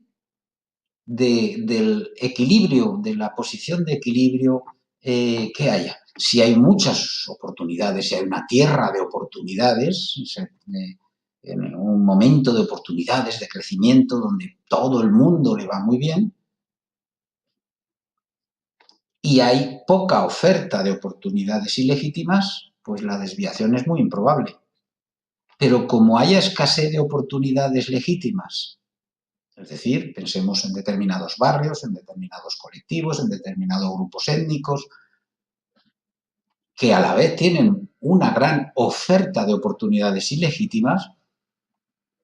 del equilibrio, de la posición de equilibrio que haya. Si hay muchas oportunidades, si hay una tierra de oportunidades, en un momento de oportunidades, de crecimiento, donde todo el mundo le va muy bien, y hay poca oferta de oportunidades ilegítimas, pues la desviación es muy improbable. Pero como haya escasez de oportunidades legítimas, es decir, pensemos en determinados barrios, en determinados colectivos, en determinados grupos étnicos, que a la vez tienen una gran oferta de oportunidades ilegítimas,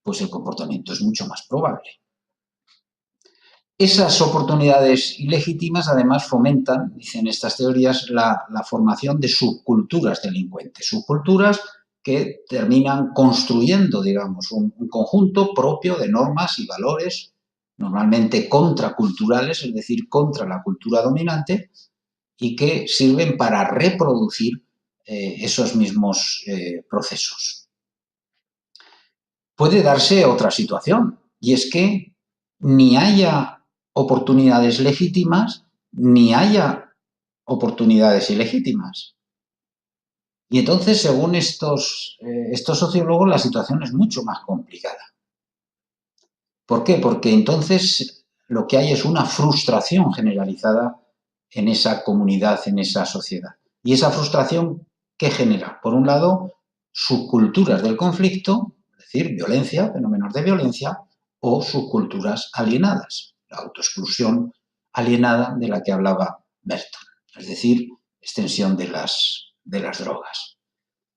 pues el comportamiento es mucho más probable. Esas oportunidades ilegítimas además fomentan, dicen estas teorías, la formación de subculturas delincuentes, subculturas que terminan construyendo, digamos, un conjunto propio de normas y valores, normalmente contraculturales, es decir, contra la cultura dominante, y que sirven para reproducir esos mismos procesos. Puede darse otra situación, y es que ni haya oportunidades legítimas ni haya oportunidades ilegítimas. Y entonces, según estos sociólogos, la situación es mucho más complicada. ¿Por qué? Porque entonces lo que hay es una frustración generalizada en esa comunidad, en esa sociedad. Y esa frustración, ¿qué genera? Por un lado, subculturas del conflicto, es decir, violencia, fenómenos de violencia, o subculturas alienadas, la autoexclusión alienada de la que hablaba Merton, es decir, extensión de las drogas.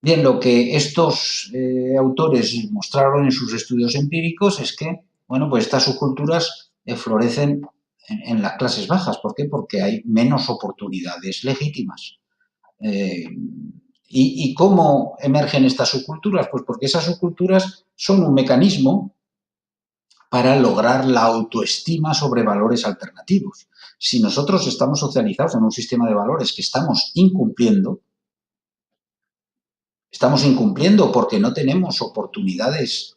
Bien, lo que estos autores mostraron en sus estudios empíricos es que, bueno, pues estas subculturas florecen en las clases bajas. ¿Por qué? Porque hay menos oportunidades legítimas. ¿Y cómo emergen estas subculturas? Pues porque esas subculturas son un mecanismo para lograr la autoestima sobre valores alternativos. Si nosotros estamos socializados en un sistema de valores que estamos incumpliendo porque no tenemos oportunidades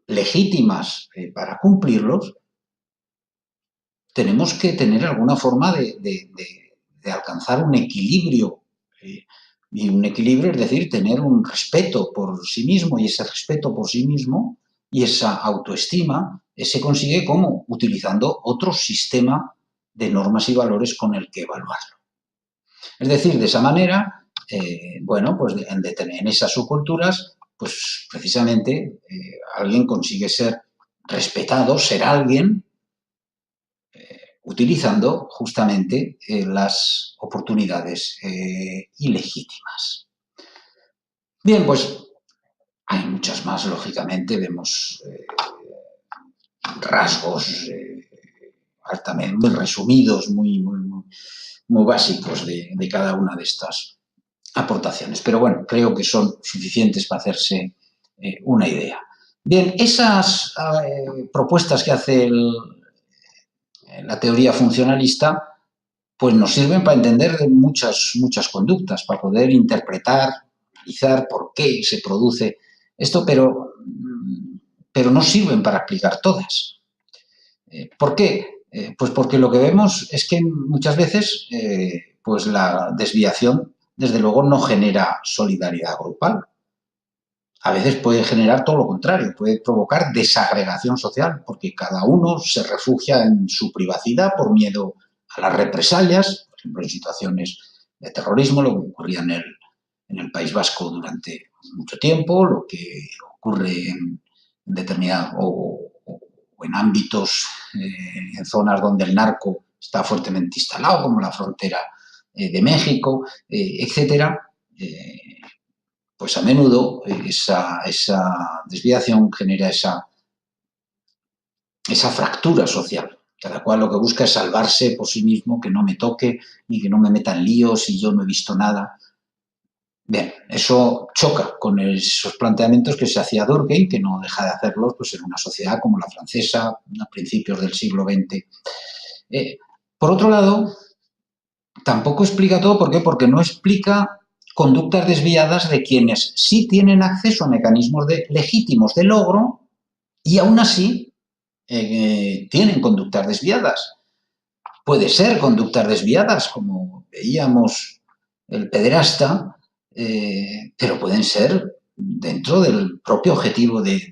legítimas para cumplirlos, tenemos que tener alguna forma de alcanzar un equilibrio. Y un equilibrio es decir, tener un respeto por sí mismo, y ese respeto por sí mismo y esa autoestima se consigue ¿cómo? Utilizando otro sistema de normas y valores con el que evaluarlo. Es decir, de esa manera, bueno, pues en esas subculturas, pues precisamente alguien consigue ser respetado, ser alguien, utilizando justamente las oportunidades ilegítimas. Bien, pues hay muchas más, lógicamente, vemos rasgos altamente muy resumidos, muy básicos de cada una de estas aportaciones. Pero bueno, creo que son suficientes para hacerse una idea. Bien, esas propuestas que hace la teoría funcionalista, pues nos sirven para entender muchas conductas, para poder interpretar, analizar por qué se produce esto, pero no sirven para explicar todas. ¿Por qué? Pues porque lo que vemos es que muchas veces pues la desviación, desde luego, no genera solidaridad grupal. A veces puede generar todo lo contrario, puede provocar desagregación social, porque cada uno se refugia en su privacidad por miedo a las represalias, por ejemplo, en situaciones de terrorismo, lo que ocurría en el País Vasco durante mucho tiempo, lo que ocurre en determinados o en ámbitos, en zonas donde el narco está fuertemente instalado, como la frontera de México, etcétera. Pues a menudo esa desviación genera esa fractura social. Cada cual lo que busca es salvarse por sí mismo, que no me toque ni que no me metan líos y yo no he visto nada. Bien, eso choca con esos planteamientos que se hacía Durkheim, que no deja de hacerlos pues, en una sociedad como la francesa a principios del siglo XX. Por otro lado, tampoco explica todo. ¿Por qué? Porque no explica conductas desviadas de quienes sí tienen acceso a mecanismos legítimos de logro y aún así tienen conductas desviadas. Puede ser conductas desviadas, como veíamos el pederasta, pero pueden ser dentro del propio objetivo de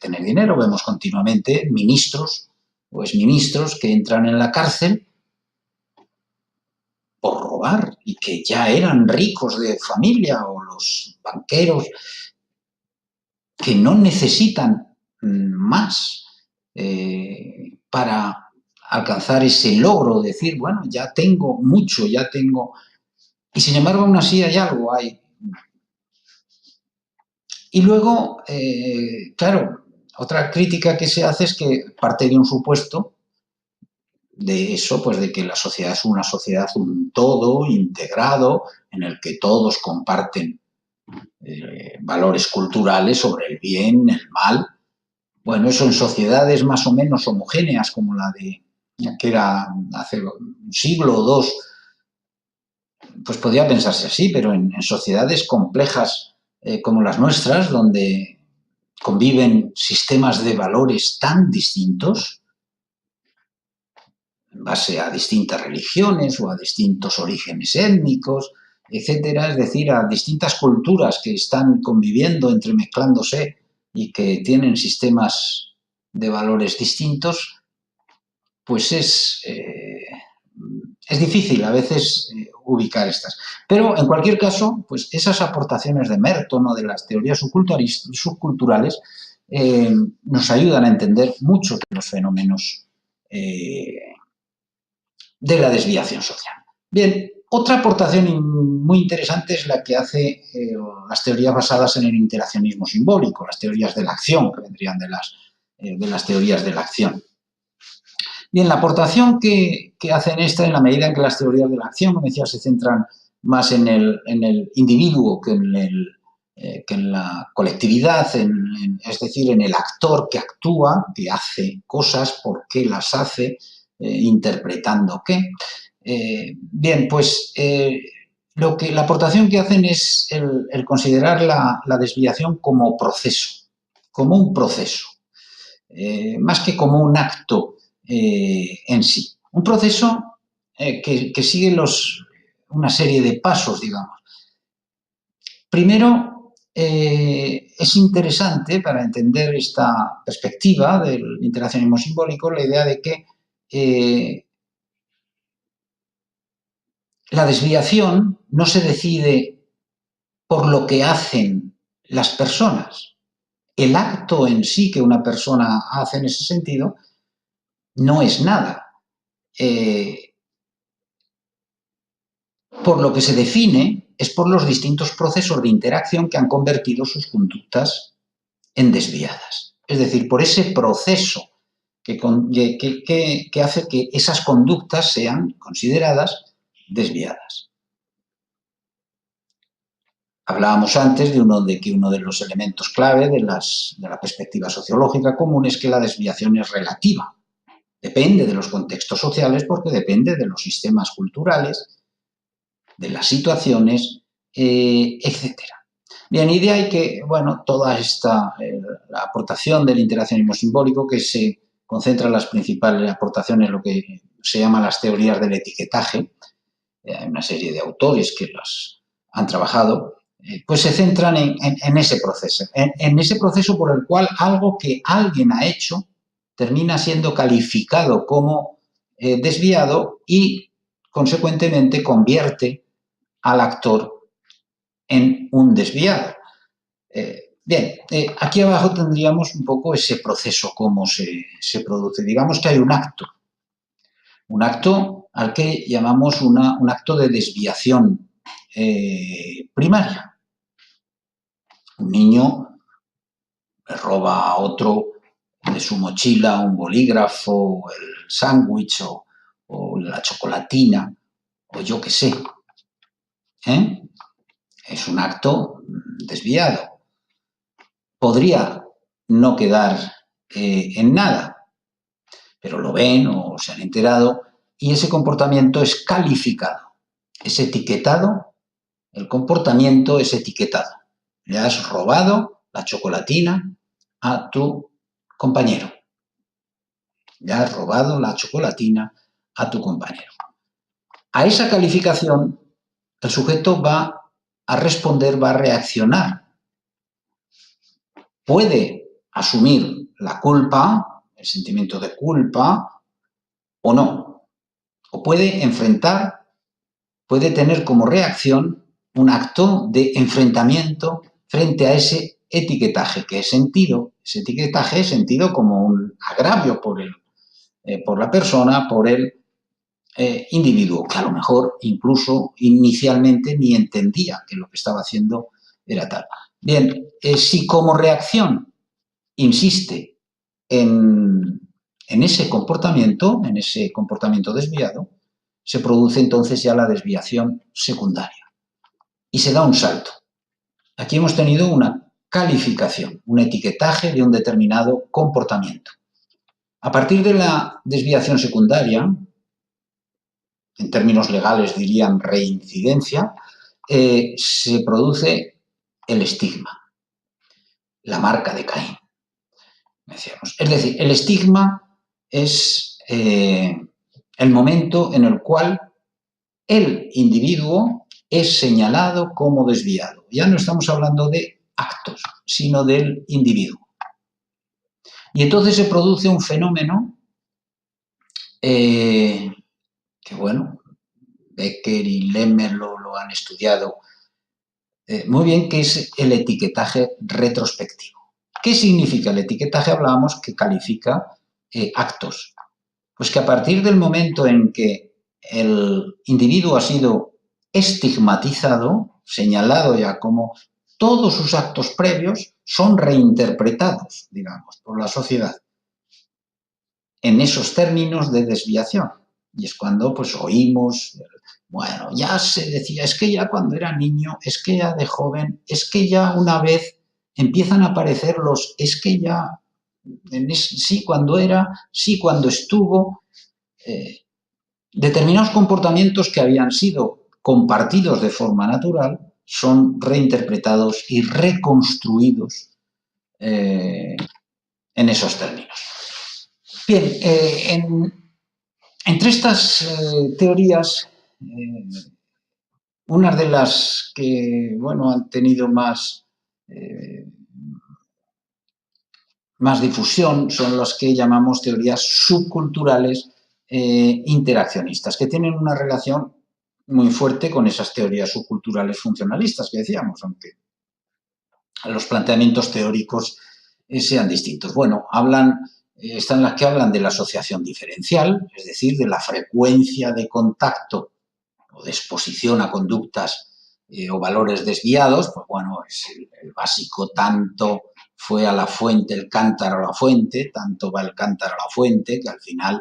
tener dinero. Vemos continuamente ministros o exministros que entran en la cárcel por robar y que ya eran ricos de familia, o los banqueros que no necesitan más para alcanzar ese logro, decir, bueno, ya tengo mucho, ya tengo... Y sin embargo, aún así hay algo, hay... Y luego, claro, otra crítica que se hace es que parte de un supuesto de eso, pues de que la sociedad es una sociedad, un todo integrado, en el que todos comparten valores culturales sobre el bien, el mal. Bueno, eso en sociedades más o menos homogéneas, como la de que era hace un siglo o dos, pues podría pensarse así, pero en sociedades complejas como las nuestras, donde conviven sistemas de valores tan distintos, en base a distintas religiones o a distintos orígenes étnicos, etcétera, es decir, a distintas culturas que están conviviendo, entremezclándose y que tienen sistemas de valores distintos, pues es difícil a veces ubicar estas. Pero, en cualquier caso, pues esas aportaciones de Merton o de las teorías subculturales nos ayudan a entender muchos de los fenómenos de la desviación social. Bien, otra aportación muy interesante es la que hace las teorías basadas en el interaccionismo simbólico, las teorías de la acción, que vendrían de las teorías de la acción. Bien, la aportación que hacen en la medida en que las teorías de la acción, como decía, se centran más en el individuo que en la colectividad, es decir, en el actor que actúa, que hace cosas, por qué las hace, interpretando qué. Bien, pues la aportación que hacen es el considerar la desviación como proceso, como un proceso, más que como un acto en sí. Un proceso que sigue una serie de pasos, digamos. Primero, es interesante para entender esta perspectiva del interaccionismo simbólico la idea de que la desviación no se decide por lo que hacen las personas. El acto en sí que una persona hace en ese sentido no es nada. Por lo que se define es por los distintos procesos de interacción que han convertido sus conductas en desviadas. Es decir, por ese proceso que hace que esas conductas sean consideradas desviadas. Hablábamos antes de que uno de los elementos clave de la perspectiva sociológica común es que la desviación es relativa. Depende de los contextos sociales porque depende de los sistemas culturales, de las situaciones, etcétera. Bien, y de ahí que, bueno, toda esta la aportación del interaccionismo simbólico, que se concentra en las principales aportaciones, lo que se llama las teorías del etiquetaje, hay una serie de autores que las han trabajado, pues se centran en ese proceso, en ese proceso por el cual algo que alguien ha hecho termina siendo calificado como desviado y, consecuentemente, convierte al actor en un desviado. Bien, aquí abajo tendríamos un poco ese proceso, cómo se produce. Digamos que hay un acto al que llamamos un acto de desviación primaria. Un niño le roba a otro de su mochila un bolígrafo, el sándwich o la chocolatina, o yo qué sé. Es un acto desviado. Podría no quedar en nada, pero lo ven o se han enterado y ese comportamiento es calificado, es etiquetado, el comportamiento es etiquetado. Le has robado la chocolatina a tu compañero. Le has robado la chocolatina a tu compañero. A esa calificación el sujeto va a responder, va a reaccionar. Puede asumir la culpa, el sentimiento de culpa, o no. O puede enfrentar, puede tener como reacción un acto de enfrentamiento frente a ese etiquetaje que es sentido. Ese etiquetaje es sentido como un agravio por la persona, por el individuo, que a lo mejor incluso inicialmente ni entendía que lo que estaba haciendo era tal. Bien, si como reacción insiste en ese comportamiento desviado, se produce entonces ya la desviación secundaria y se da un salto. Aquí hemos tenido una calificación, un etiquetaje de un determinado comportamiento. A partir de la desviación secundaria, en términos legales dirían reincidencia, se produce el estigma, la marca de Caín. Es decir, el estigma es el momento en el cual el individuo es señalado como desviado. Ya no estamos hablando de actos, sino del individuo. Y entonces se produce un fenómeno que, bueno, Becker y Lemmer lo han estudiado muy bien, que es el etiquetaje retrospectivo. ¿Qué significa el etiquetaje? Hablábamos que califica actos. Pues que a partir del momento en que el individuo ha sido estigmatizado, señalado ya como todos sus actos previos son reinterpretados, digamos, por la sociedad en esos términos de desviación. Y es cuando pues oímos, bueno, ya se decía, es que ya cuando era niño, es que ya de joven, es que ya una vez empiezan a aparecer los, es que ya, sí cuando era, sí cuando estuvo, determinados comportamientos que habían sido compartidos de forma natural son reinterpretados y reconstruidos en esos términos. Bien, entre estas teorías, unas de las que bueno, han tenido más difusión son las que llamamos teorías subculturales interaccionistas, que tienen una relación muy fuerte con esas teorías subculturales funcionalistas que decíamos, aunque los planteamientos teóricos sean distintos. Bueno, están las que hablan de la asociación diferencial, es decir, de la frecuencia de contacto o de exposición a conductas o valores desviados. Pues bueno, es el básico, tanto fue a la fuente el cántaro a la fuente, tanto va el cántaro a la fuente, que al final,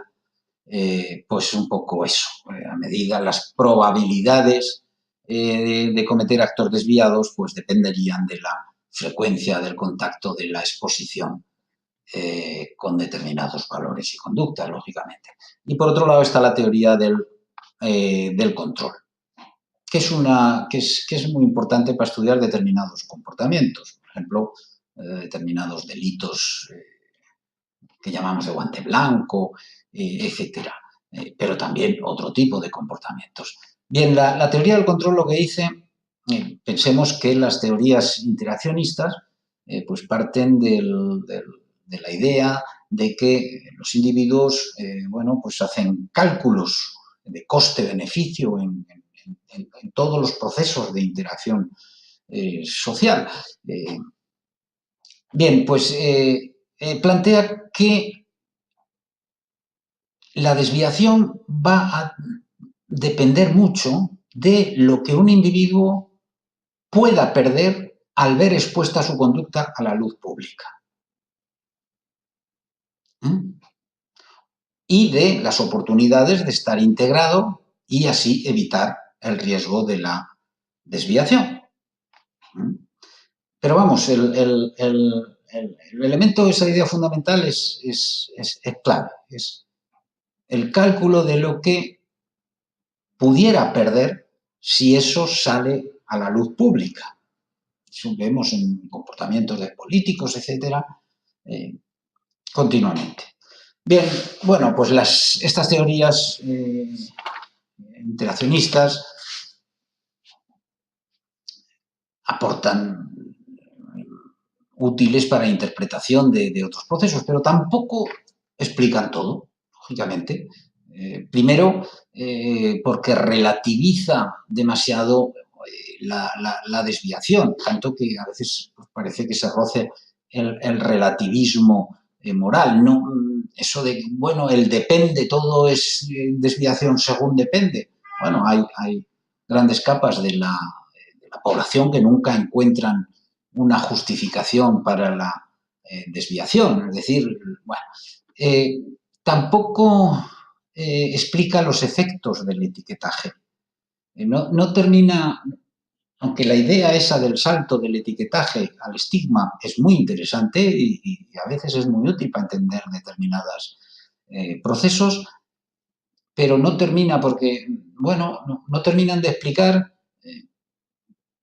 pues un poco eso, a medida las probabilidades de cometer actos desviados, pues dependerían de la frecuencia del contacto, de la exposición con determinados valores y conductas, lógicamente. Y por otro lado está la teoría del control, que es muy importante para estudiar determinados comportamientos, por ejemplo, determinados delitos que llamamos de guante blanco, etcétera, pero también otro tipo de comportamientos. Bien, la teoría del control lo que dice, pensemos que las teorías interaccionistas pues parten de la idea de que los individuos bueno, pues hacen cálculos de coste-beneficio en todos los procesos de interacción social. Bien, pues plantea que la desviación va a depender mucho de lo que un individuo pueda perder al ver expuesta su conducta a la luz pública. Y de las oportunidades de estar integrado y así evitar el riesgo de la desviación. Pero vamos, el elemento, esa idea fundamental es clave, es el cálculo de lo que pudiera perder si eso sale a la luz pública. Eso vemos en comportamientos de políticos, etcétera, continuamente. Bien, bueno, pues estas teorías interaccionistas aportan útiles para interpretación de otros procesos, pero tampoco explican todo, lógicamente. Primero, porque relativiza demasiado la desviación, tanto que a veces parece que se roce el relativismo moral. No, eso de, bueno, el depende, todo es desviación según depende. Bueno, hay grandes capas de la población que nunca encuentran una justificación para la desviación. Es decir, bueno, tampoco explica los efectos del etiquetaje. No termina, aunque la idea esa del salto del etiquetaje al estigma es muy interesante y a veces es muy útil para entender determinados procesos, pero no termina porque, bueno, no terminan de explicar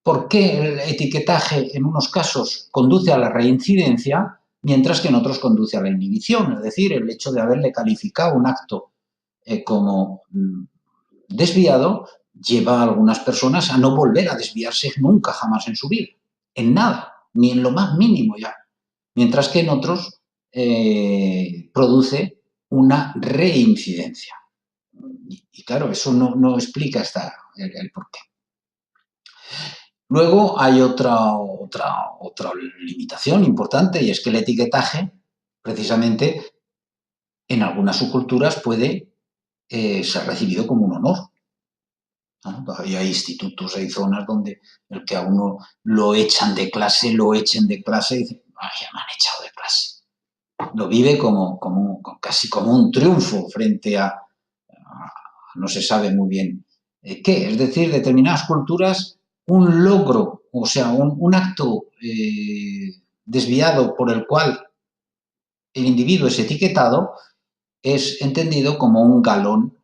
por qué el etiquetaje en unos casos conduce a la reincidencia, mientras que en otros conduce a la inhibición. Es decir, el hecho de haberle calificado un acto como desviado lleva a algunas personas a no volver a desviarse nunca jamás en su vida, en nada, ni en lo más mínimo ya. Mientras que en otros produce una reincidencia. Y claro, eso no explica el porqué. Luego hay otra limitación importante y es que el etiquetaje, precisamente, en algunas subculturas puede ser recibido como un honor. ¿No? Todavía hay institutos, hay zonas donde el que a uno lo echan de clase y dice, ya me han echado de clase. Lo vive casi como un triunfo frente a no se sabe muy bien qué. Es decir, determinadas culturas, un logro, o sea, un acto desviado por el cual el individuo es etiquetado, es entendido como un galón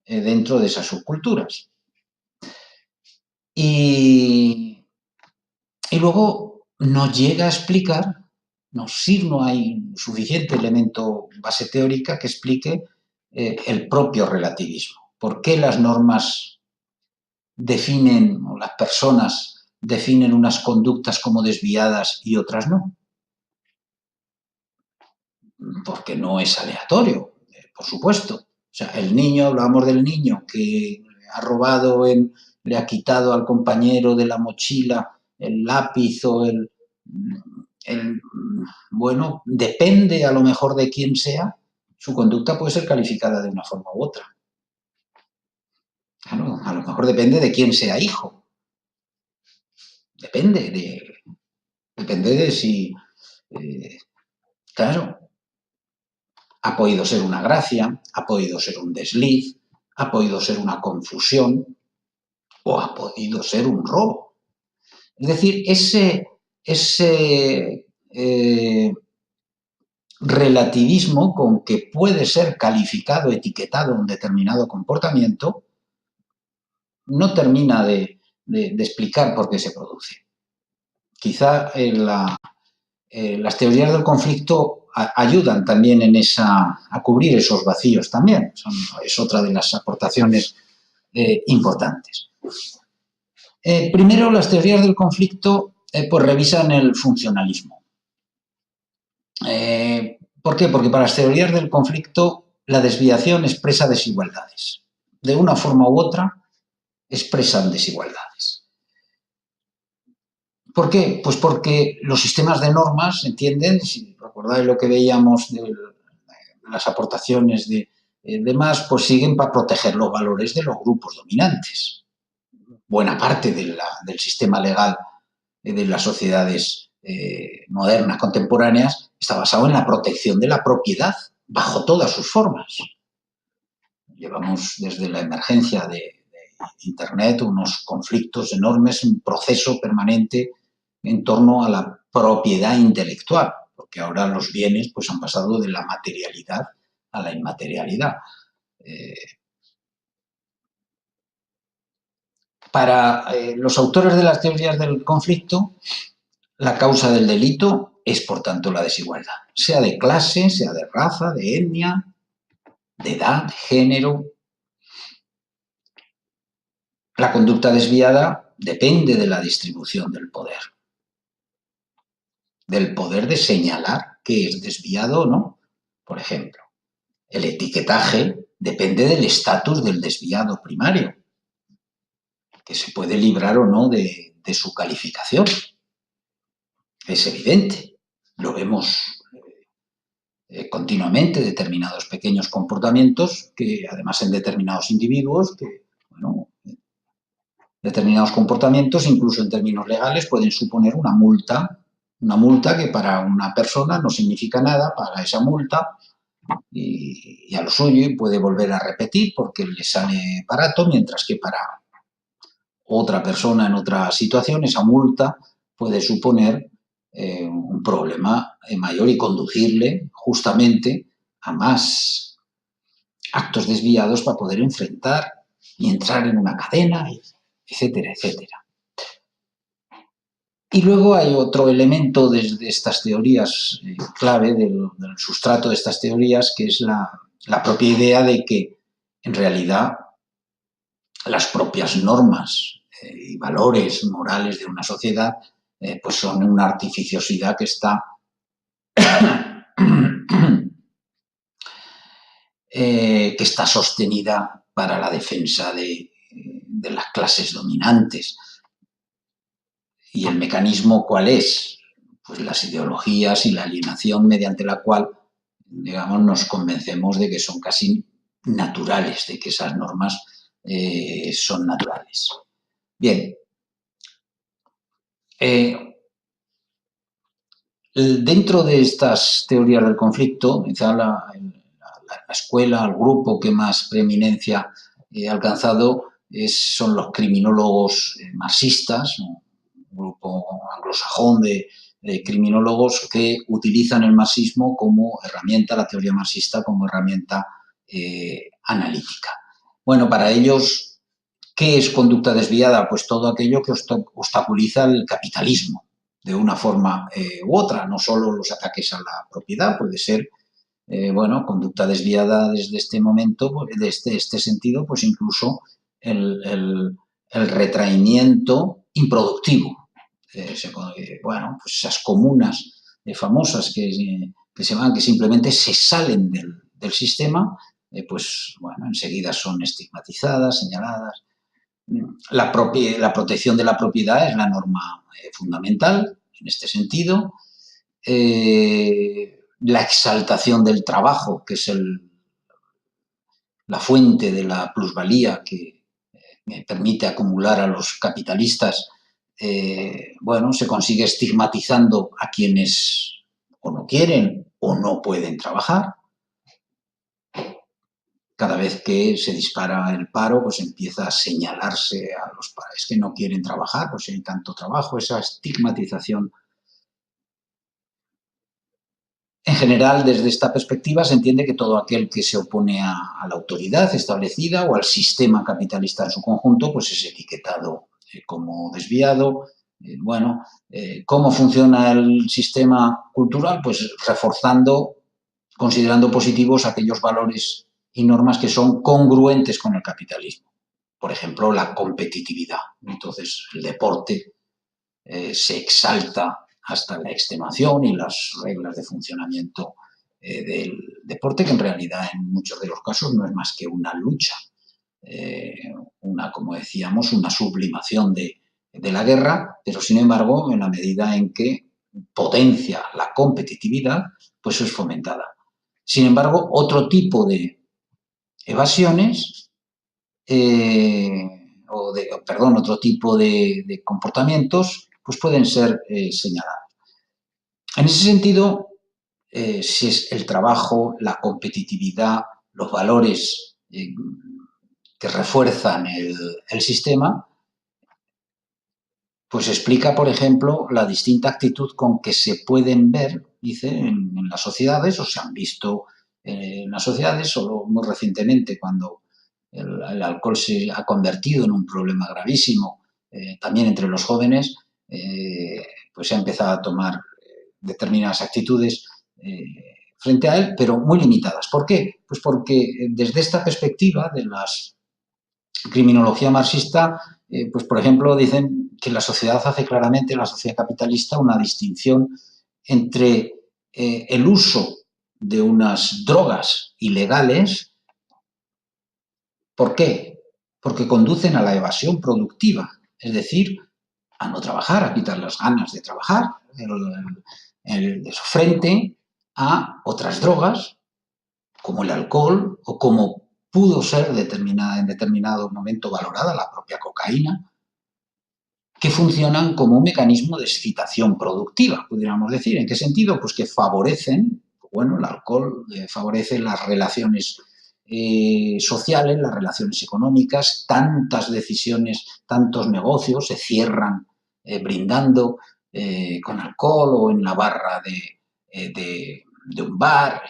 dentro de esas subculturas. Y luego nos llega a explicar, no hay suficiente elemento base teórica que explique el propio relativismo. ¿Por qué las normas definen, o las personas definen unas conductas como desviadas y otras no? Porque no es aleatorio, por supuesto. O sea, el niño, hablábamos del niño que ha robado, le ha quitado al compañero de la mochila el lápiz o bueno, depende a lo mejor de quién sea, su conducta puede ser calificada de una forma u otra. Claro, a lo mejor depende de quién sea hijo. Depende de si, claro, ha podido ser una gracia, ha podido ser un desliz, ha podido ser una confusión o ha podido ser un robo. Es decir, relativismo con que puede ser calificado, etiquetado un determinado comportamiento, no termina de explicar por qué se produce. Quizá las teorías del conflicto ayudan también a cubrir esos vacíos también. Es otra de las aportaciones importantes. Primero, las teorías del conflicto pues revisan el funcionalismo. ¿Por qué? Porque para las teorías del conflicto la desviación expresa desigualdades. De una forma u otra expresan desigualdades. ¿Por qué? Pues porque los sistemas de normas, ¿entienden? Si recordáis lo que veíamos de las aportaciones de demás, pues siguen para proteger los valores de los grupos dominantes. Buena parte del sistema legal de las sociedades modernas, contemporáneas, está basado en la protección de la propiedad, bajo todas sus formas. Llevamos desde la emergencia de Internet unos conflictos enormes, un proceso permanente en torno a la propiedad intelectual, porque ahora los bienes pues, han pasado de la materialidad a la inmaterialidad. Para los autores de las teorías del conflicto, la causa del delito es, por tanto, la desigualdad, sea de clase, sea de raza, de etnia, de edad, de género. La conducta desviada depende de la distribución del poder de señalar qué es desviado o no. Por ejemplo, el etiquetaje depende del estatus del desviado primario, que se puede librar o no de su calificación. Es evidente, lo vemos continuamente, determinados pequeños comportamientos que, además en determinados individuos, que, bueno, determinados comportamientos, incluso en términos legales, pueden suponer una multa que para una persona no significa nada, paga esa multa y a lo suyo y puede volver a repetir porque le sale barato, mientras que para otra persona en otra situación esa multa puede suponer un problema mayor y conducirle justamente a más actos desviados para poder enfrentar y entrar en una cadena, etcétera, etcétera. Y luego hay otro elemento de estas teorías clave, del sustrato de estas teorías, que es la propia idea de que, en realidad, las propias normas y valores morales de una sociedad pues son una artificiosidad que está sostenida para la defensa de las clases dominantes. ¿Y el mecanismo cuál es? Pues las ideologías y la alienación mediante la cual, digamos, nos convencemos de que son casi naturales, de que esas normas son naturales. Bien. Dentro de estas teorías del conflicto, quizá la escuela, el grupo que más preeminencia ha alcanzado son los criminólogos marxistas, un grupo anglosajón de criminólogos que utilizan el marxismo como herramienta, la teoría marxista como herramienta analítica. Bueno, para ellos, ¿qué es conducta desviada? Pues todo aquello que obstaculiza el capitalismo de una forma u otra, no solo los ataques a la propiedad, puede ser, bueno, conducta desviada desde este momento, desde este sentido, pues incluso el retraimiento improductivo. Bueno, pues esas comunas famosas que se van, que simplemente se salen del sistema, pues bueno, enseguida son estigmatizadas, señaladas. La protección de la propiedad es la norma fundamental en este sentido. La exaltación del trabajo, que es la fuente de la plusvalía que permite acumular a los capitalistas, bueno, se consigue estigmatizando a quienes o no quieren o no pueden trabajar. Cada vez que se dispara el paro, pues empieza a señalarse a los pares que no quieren trabajar, pues hay tanto trabajo, esa estigmatización. En general, desde esta perspectiva, se entiende que todo aquel que se opone a la autoridad establecida o al sistema capitalista en su conjunto, pues es etiquetado como desviado. ¿Cómo funciona el sistema cultural? Pues reforzando, considerando positivos aquellos valores y normas que son congruentes con el capitalismo. Por ejemplo, la competitividad. Entonces, el deporte se exalta hasta la extenuación y las reglas de funcionamiento del deporte, que en realidad en muchos de los casos no es más que una lucha, como decíamos, una sublimación de la guerra, pero sin embargo, en la medida en que potencia la competitividad, pues es fomentada. Sin embargo, otro tipo de evasiones, otro tipo de comportamientos, pues pueden ser señalados. En ese sentido, si es el trabajo, la competitividad, los valores que refuerzan el sistema, pues explica, por ejemplo, la distinta actitud con que se pueden ver, dice, en las sociedades, o se han visto en las sociedades, solo muy recientemente, cuando el alcohol se ha convertido en un problema gravísimo, también entre los jóvenes, pues se ha empezado a tomar determinadas actitudes frente a él, pero muy limitadas. ¿Por qué? Pues porque desde esta perspectiva de la criminología marxista, pues por ejemplo, dicen que la sociedad hace claramente, la sociedad capitalista, una distinción entre el uso de unas drogas ilegales. ¿Por qué? Porque conducen a la evasión productiva, es decir, a no trabajar, a quitar las ganas de trabajar, frente a otras drogas, como el alcohol o como pudo ser en determinado momento valorada la propia cocaína, que funcionan como un mecanismo de excitación productiva, pudiéramos decir. ¿En qué sentido? Pues que favorecen, el alcohol favorece las relaciones sociales, las relaciones económicas, tantas decisiones, tantos negocios se cierran brindando con alcohol o en la barra de un bar,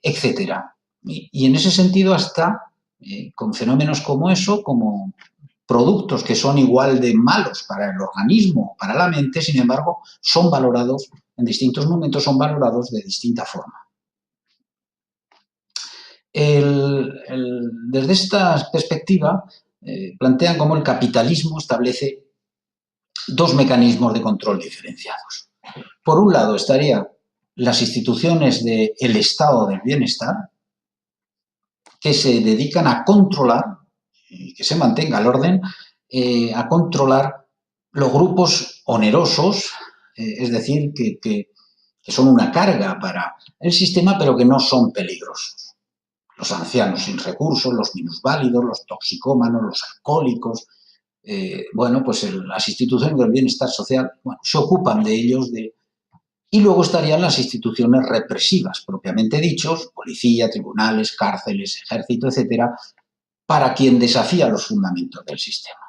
etcétera. Y en ese sentido hasta con fenómenos como eso, como productos que son igual de malos para el organismo, para la mente, sin embargo, son valorados, en distintos momentos son valorados de distinta forma. Desde esta perspectiva, plantean cómo el capitalismo establece dos mecanismos de control diferenciados. Por un lado estarían las instituciones del estado del bienestar, que se dedican a controlar, y que se mantenga el orden, a controlar los grupos onerosos, es decir, que son una carga para el sistema, pero que no son peligrosos. Los ancianos sin recursos, los minusválidos, los toxicómanos, los alcohólicos, pues las instituciones del bienestar social se ocupan de ellos. Y luego estarían las instituciones represivas, propiamente dichos, policía, tribunales, cárceles, ejército, etcétera, para quien desafía los fundamentos del sistema.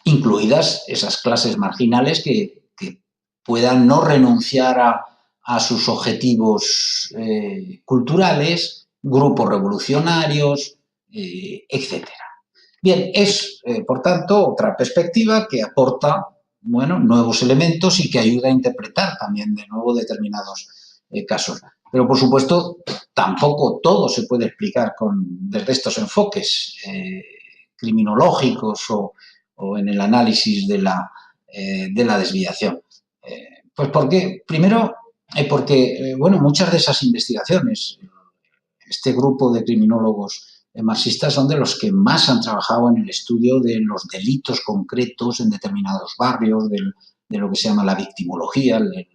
Incluidas esas clases marginales que puedan no renunciar a sus objetivos culturales, grupos revolucionarios, etcétera. Bien, es, por tanto, otra perspectiva que aporta nuevos elementos y que ayuda a interpretar también de nuevo determinados casos. Pero, por supuesto, tampoco todo se puede explicar desde estos enfoques criminológicos o en el análisis de la desviación. Pues porque, primero, porque muchas de esas investigaciones, este grupo de criminólogos marxistas son de los que más han trabajado en el estudio de los delitos concretos en determinados barrios, de lo que se llama la victimología, el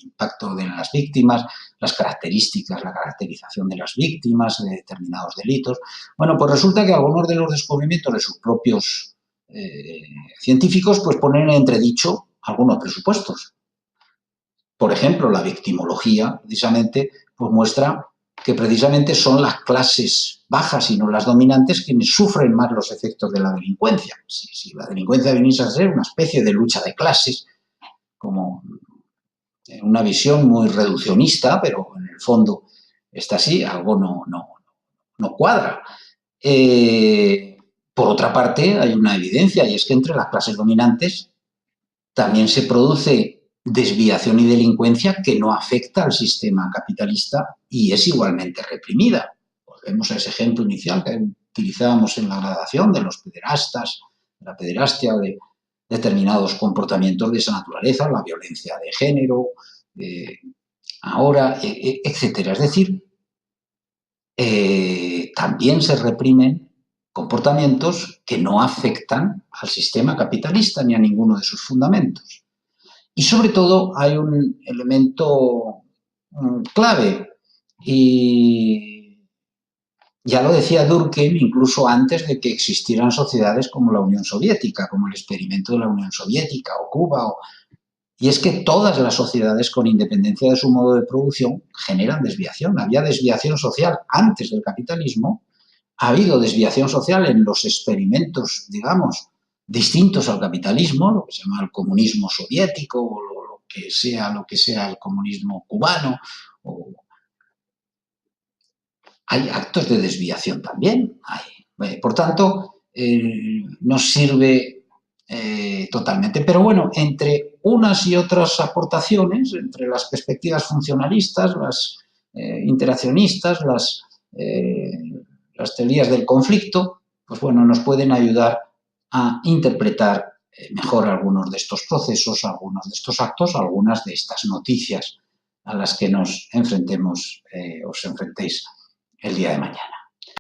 impacto de las víctimas, las características, la caracterización de las víctimas de determinados delitos. Bueno, pues resulta que algunos de los descubrimientos de sus propios científicos pues ponen en entredicho algunos presupuestos. Por ejemplo, la victimología, precisamente, pues muestra que precisamente son las clases bajas y no las dominantes quienes sufren más los efectos de la delincuencia. Si la delincuencia viniese a ser una especie de lucha de clases, como una visión muy reduccionista, pero en el fondo está así, algo no cuadra. Por otra parte, hay una evidencia, y es que entre las clases dominantes también se produce desviación y delincuencia que no afecta al sistema capitalista y es igualmente reprimida. Volvemos a ese ejemplo inicial que utilizábamos en la gradación de los pederastas, de la pederastia, de determinados comportamientos de esa naturaleza, la violencia de género, ahora, etcétera. Es decir, también se reprimen comportamientos que no afectan al sistema capitalista ni a ninguno de sus fundamentos. Y sobre todo hay un elemento clave, y ya lo decía Durkheim incluso antes de que existieran sociedades como la Unión Soviética, como el experimento de la Unión Soviética o Cuba, y es que todas las sociedades, con independencia de su modo de producción, generan desviación. Había desviación social antes del capitalismo, ha habido desviación social en los experimentos, digamos, distintos al capitalismo, lo que se llama el comunismo soviético, o lo que sea el comunismo cubano. Hay actos de desviación también. Por tanto, nos sirve totalmente. Pero bueno, entre unas y otras aportaciones, entre las perspectivas funcionalistas, las interaccionistas, las teorías del conflicto, pues bueno, nos pueden ayudar a interpretar mejor algunos de estos procesos, algunos de estos actos, algunas de estas noticias a las que nos enfrentemos, os enfrentéis el día de mañana.